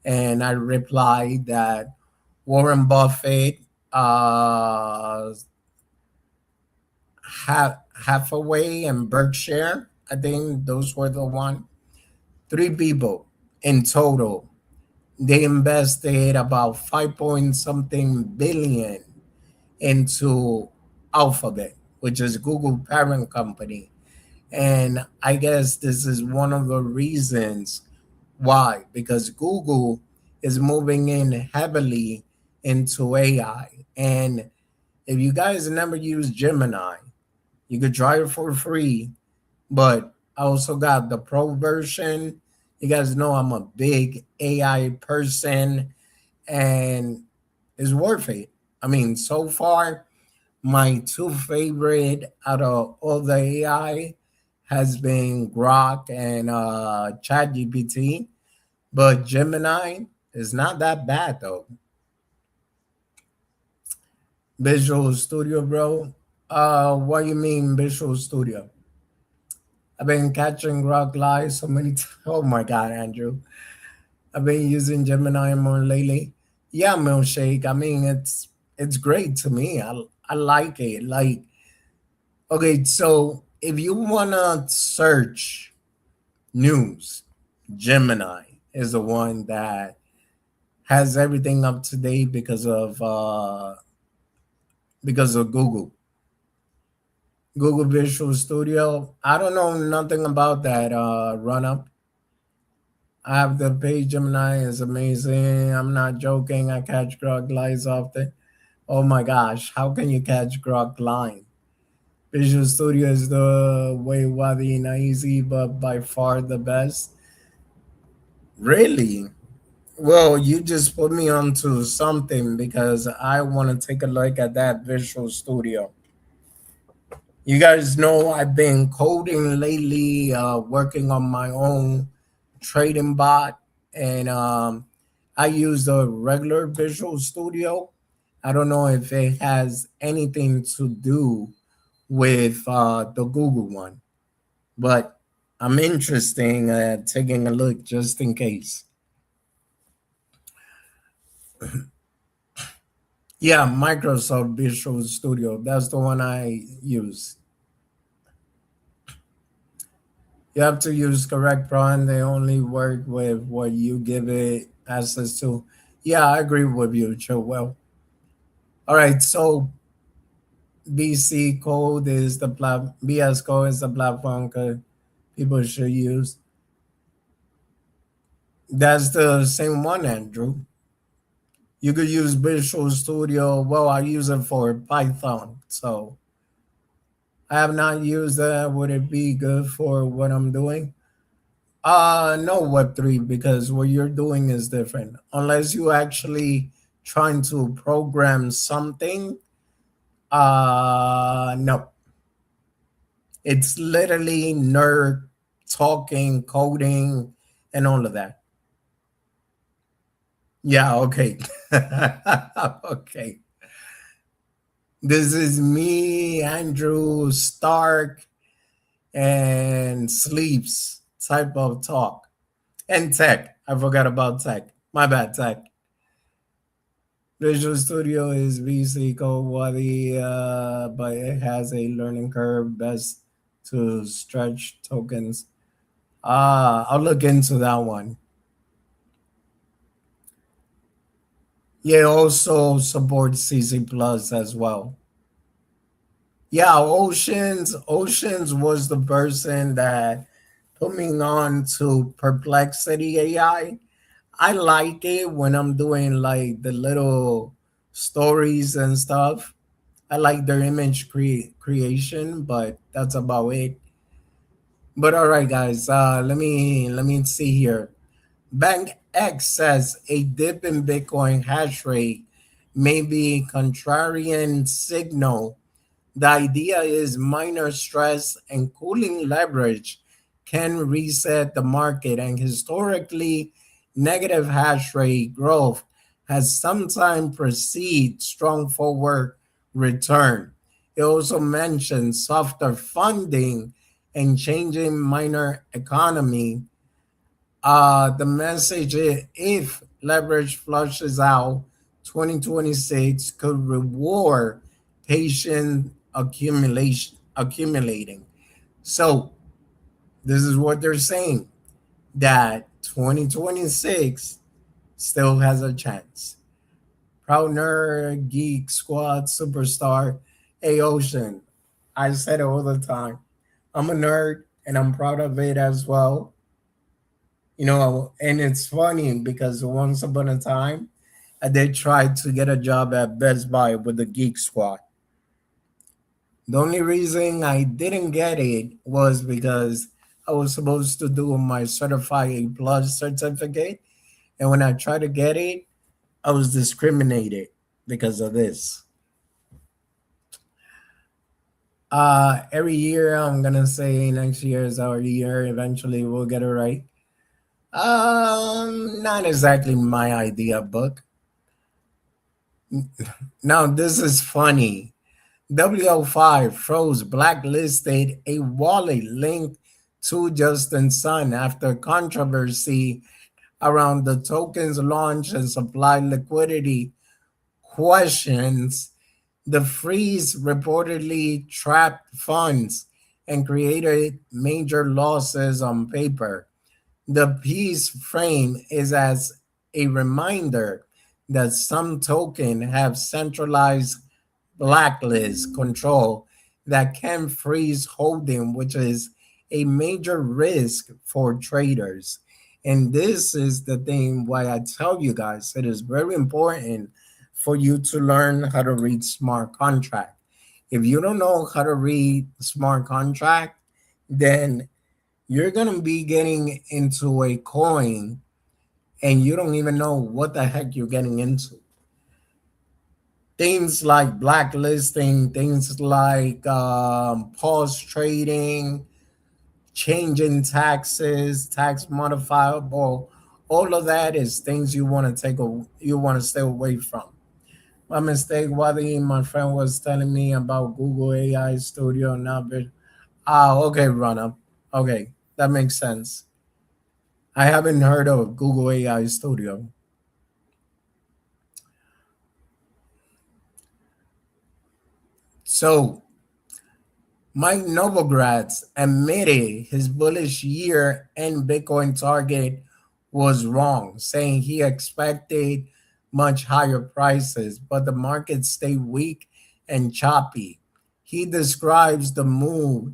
and I replied that Warren Buffett, uh, Hathaway, and Berkshire. I think those were the one. Three people in total. They invested about 5 point something billion into Alphabet, which is Google parent company. And I guess this is one of the reasons why, because Google is moving in heavily into AI. And if you guys never use Gemini, you could try it for free, but I also got the pro version. You guys know I'm a big AI person and it's worth it. I mean, so far, my two favorite out of all the AI has been Grok and ChatGPT, but Gemini is not that bad though. Visual Studio, bro. What you mean Visual Studio? I've been catching Grok Live so many times. Oh my God, Andrew. I've been using Gemini more lately. Yeah, Milkshake. I mean, it's great to me. I like it. Like, okay, so if you wanna search news, Gemini is the one that has everything up to date because of Google. Google Visual Studio. I don't know nothing about that run up. I have the page. Gemini is amazing. I'm not joking. I catch Grok lines often. Oh my gosh, how can you catch Grok line? Visual Studio is the way wadi and easy, but by far the best. Really? Well, you just put me onto something because I want to take a look at that Visual Studio. You guys know I've been coding lately, working on my own trading bot, and I use the regular Visual Studio. I don't know if it has anything to do with the Google one, but I'm interested taking a look just in case. Yeah, Microsoft Visual Studio. That's the one I use. You have to use correct prompt. They only work with what you give it access to. Yeah, I agree with you, Joe. Well, all right. So BC code is the BS code is the platform code people should use. That's the same one, Andrew. You could use Visual Studio. Well, I use it for Python, so I have not used that. Would it be good for what I'm doing? No Web3 because what you're doing is different. Unless you actually trying to program something, no. It's literally nerd talking, coding, and all of that. Yeah, okay. Okay. This is me, Andrew Stark, and sleeps type of talk. And tech. I forgot about tech. My bad, tech. Visual Studio is VC code Wadi, but it has a learning curve best to stretch tokens. I'll look into that one. Yeah, also supports CC Plus as well. Yeah, Oceans was the person that put me on to Perplexity AI. I like it when I'm doing like the little stories and stuff. I like their image creation, but that's about it. But all right, guys, let me see here. Bank X says a dip in Bitcoin hash rate may be contrarian signal. The idea is minor stress and cooling leverage can reset the market, and historically, negative hash rate growth has sometimes preceded strong forward return. It also mentions softer funding and changing minor economy. The message is if leverage flushes out, 2026 could reward patient accumulating. So this is what they're saying, that 2026 still has a chance. Proud nerd, geek, squad, superstar, a ocean. I said it all the time. I'm a nerd and I'm proud of it as well. And it's funny because once upon a time, I did try to get a job at Best Buy with the Geek Squad. The only reason I didn't get it was because I was supposed to do my Certified A Plus certificate. And when I tried to get it, I was discriminated because of this. Every year I'm gonna say next year is our year. Eventually we'll get it right. Not exactly my idea book. Now this is funny. WO5 froze blacklisted a wallet linked to Justin Sun after controversy around the token's launch and supply liquidity questions. The freeze reportedly trapped funds and created major losses on paper. The piece frame is as a reminder that some tokens have centralized blacklist control that can freeze holding, which is a major risk for traders. And this is the thing why I tell you guys it is very important for you to learn how to read smart contract. If you don't know how to read smart contract, then you're going to be getting into a coin and you don't even know what the heck you're getting into. Things like blacklisting, things like pause trading, changing taxes, tax modifiable, all of that is things you want to you want to stay away from. My mistake, Wadi, my friend was telling me about Google AI Studio now, but okay, Rana. Okay, that makes sense. I haven't heard of Google AI Studio. So Mike Novogratz admitted his bullish year end Bitcoin target was wrong, saying he expected much higher prices, but the market stayed weak and choppy. He describes the move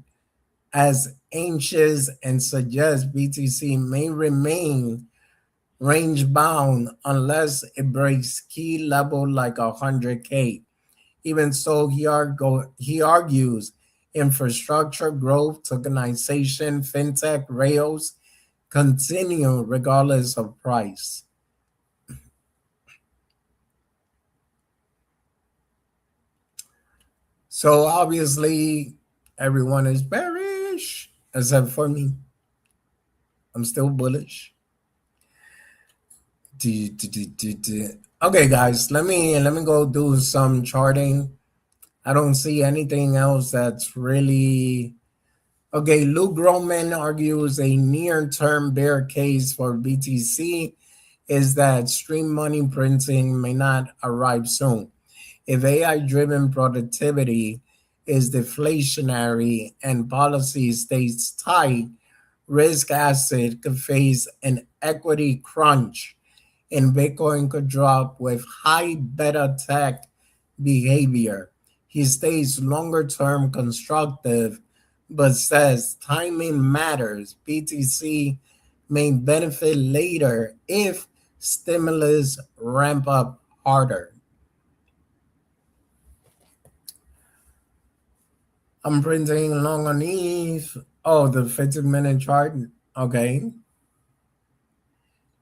as anxious and suggests BTC may remain range bound unless it breaks key level like 100K. Even so, he argues infrastructure growth, tokenization, fintech, rails continue regardless of price. So obviously, everyone is bearish except for me. I'm still bullish. Okay, guys, let me go do some charting. I don't see anything else that's really okay. Luke Groman argues a near-term bear case for BTC is that stream money printing may not arrive soon. If AI-driven productivity is deflationary and policy stays tight, risk asset could face an equity crunch and Bitcoin could drop with high beta tech behavior. He stays longer term constructive, but says timing matters. BTC may benefit later if stimulus ramp up harder. I'm printing long on ETH. Oh, the 15-minute chart. Okay.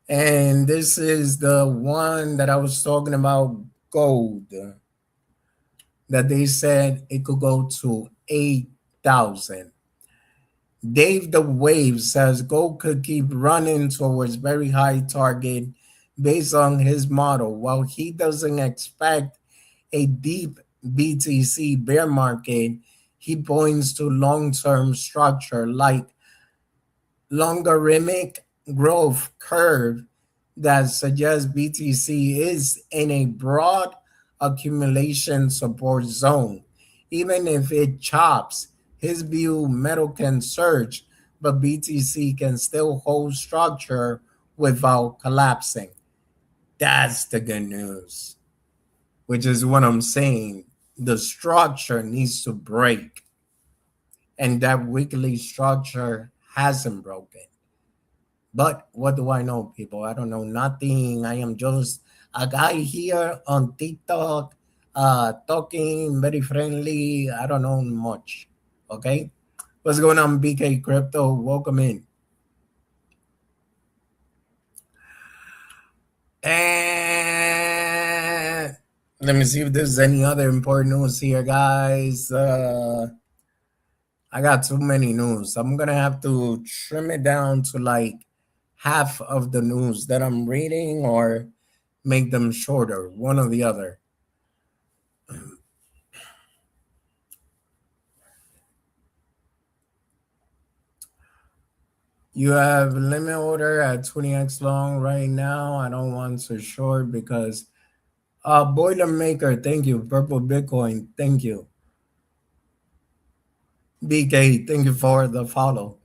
And this is the one that I was talking about, gold, that they said it could go to 8,000. Dave the Wave says gold could keep running towards very high target based on his model. While he doesn't expect a deep BTC bear market, he points to long-term structure like logarithmic growth curve that suggests BTC is in a broad accumulation support zone. Even if it chops, his view metal can surge, but BTC can still hold structure without collapsing. That's the good news, which is what I'm saying. The structure needs to break, and that weekly structure hasn't broken. But what do I know, people? I don't know nothing. I am just a guy here on TikTok, talking very friendly. I don't know much. Okay, what's going on, BK Crypto? Welcome in. And let me see if there's any other important news here, guys. I got too many news. I'm gonna have to trim it down to like half of the news that I'm reading or make them shorter, one or the other. You have limit order at 20x long right now. I don't want to short because Boilermaker, thank you. Purple Bitcoin, thank you. BK, thank you for the follow.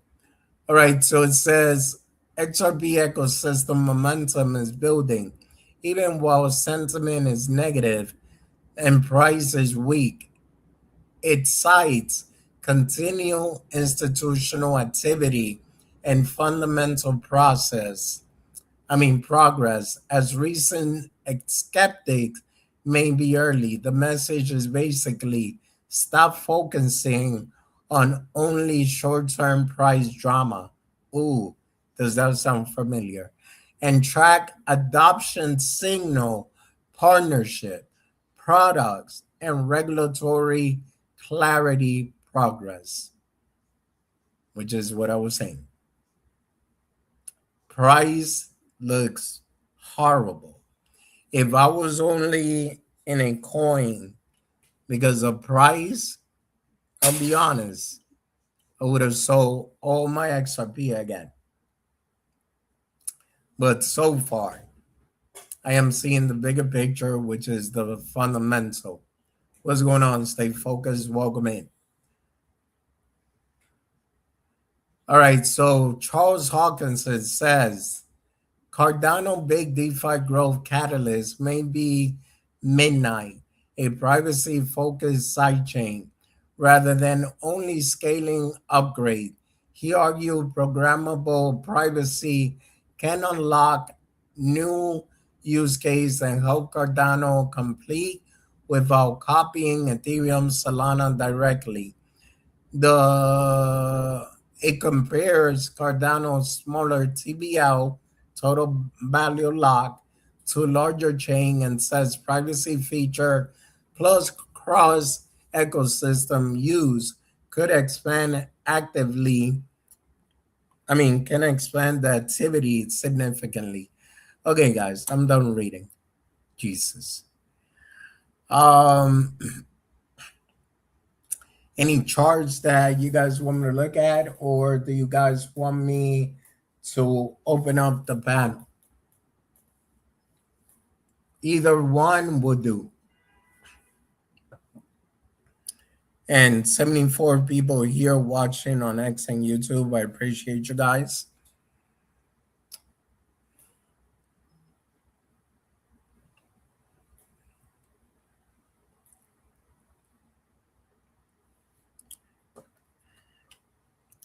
All right, so it says XRP ecosystem momentum is building, even while sentiment is negative and price is weak. It cites continual institutional activity and fundamental progress. As recent skeptics may be early, the message is basically stop focusing on only short-term price drama. Ooh, does that sound familiar? And track adoption signal, partnership, products, and regulatory clarity progress, which is what I was saying. Price looks horrible. If I was only in a coin because of price, I'll be honest, I would have sold all my XRP again. But so far, I am seeing the bigger picture, which is the fundamental. What's going on? Stay focused. Welcome in. All right, so Charles Hawkinson says Cardano big DeFi growth catalyst may be Midnight, a privacy-focused sidechain, rather than only scaling upgrade. He argued programmable privacy can unlock new use case and help Cardano compete without copying Ethereum Solana directly. It compares Cardano's smaller TBL, total value lock, to larger chain and says privacy feature plus cross ecosystem use could expand actively. Can expand the activity significantly. Okay, guys, I'm done reading. Jesus. Um, any charts that you guys want me to look at, or do you guys want me to open up the panel? Either one would do. And 74 people here watching on X and YouTube. I appreciate you guys.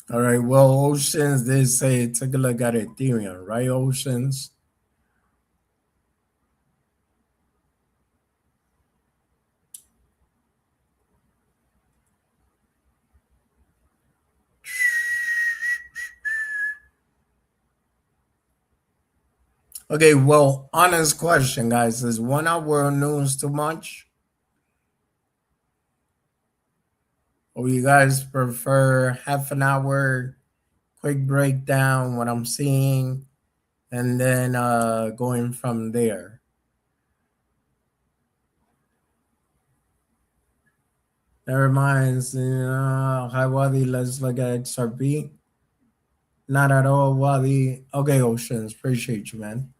All right. Well, Oceans did say take a look at Ethereum, right, Oceans? Okay, well, honest question, guys. Is 1 hour news too much? Or you guys prefer half an hour, quick breakdown, what I'm seeing, and then going from there? Never mind. Hi, Wadi. Let's look at XRP. Not at all, Wadi. Okay, Oceans. Appreciate you, man.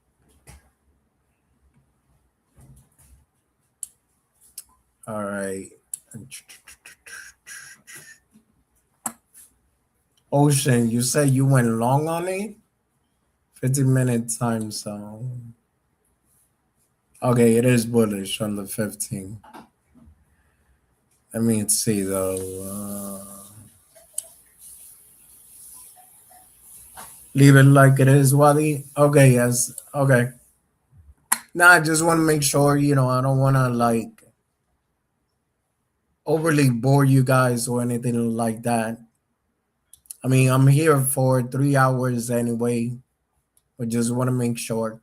All right. Ocean, you said you went long on it? 15-minute time zone. Okay, it is bullish on the 15. Let me see though. Leave it like it is, Wadi. Okay, yes. Okay. Nah, I just want to make sure, I don't want to like overly bore you guys or anything like that. I mean, I'm here for 3 hours anyway, but just want to make sure.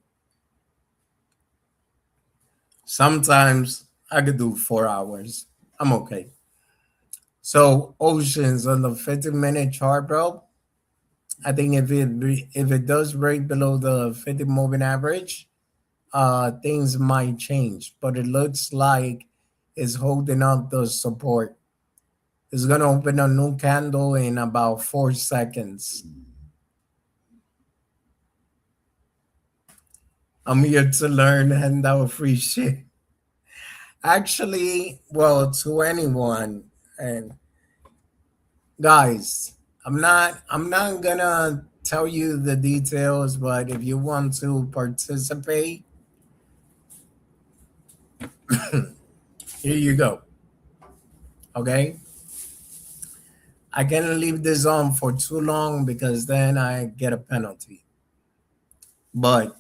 Sometimes I could do 4 hours. I'm okay. So Oceans on the 15-minute chart, bro. I think if it does break below the 50 moving average, things might change. But it looks like it's holding up the support. It's gonna open a new candle in about 4 seconds. I'm here to learn and I appreciate. Actually, well, to anyone and guys, I'm not gonna tell you the details, but if you want to participate, here you go. Okay? I can't leave this on for too long because then I get a penalty. But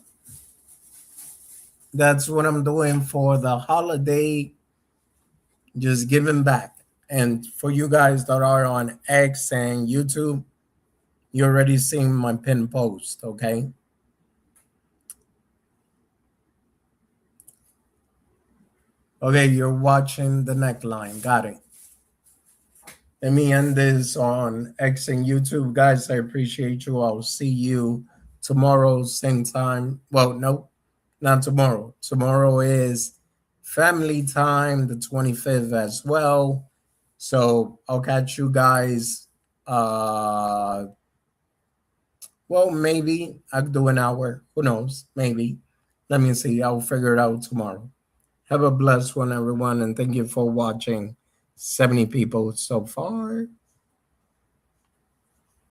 that's what I'm doing for the holiday, just giving back. And for you guys that are on X and YouTube, you already seen my pin post, okay? Okay, you're watching the neckline. Got it. Let me end this on X and YouTube. Guys, I appreciate you. I'll see you tomorrow, same time. Well, no, not tomorrow. Tomorrow is family time, the 25th as well. So I'll catch you guys. Well, maybe I'll do an hour. Who knows? Maybe. Let me see. I'll figure it out tomorrow. Have a blessed one, everyone, and thank you for watching. 70 people so far.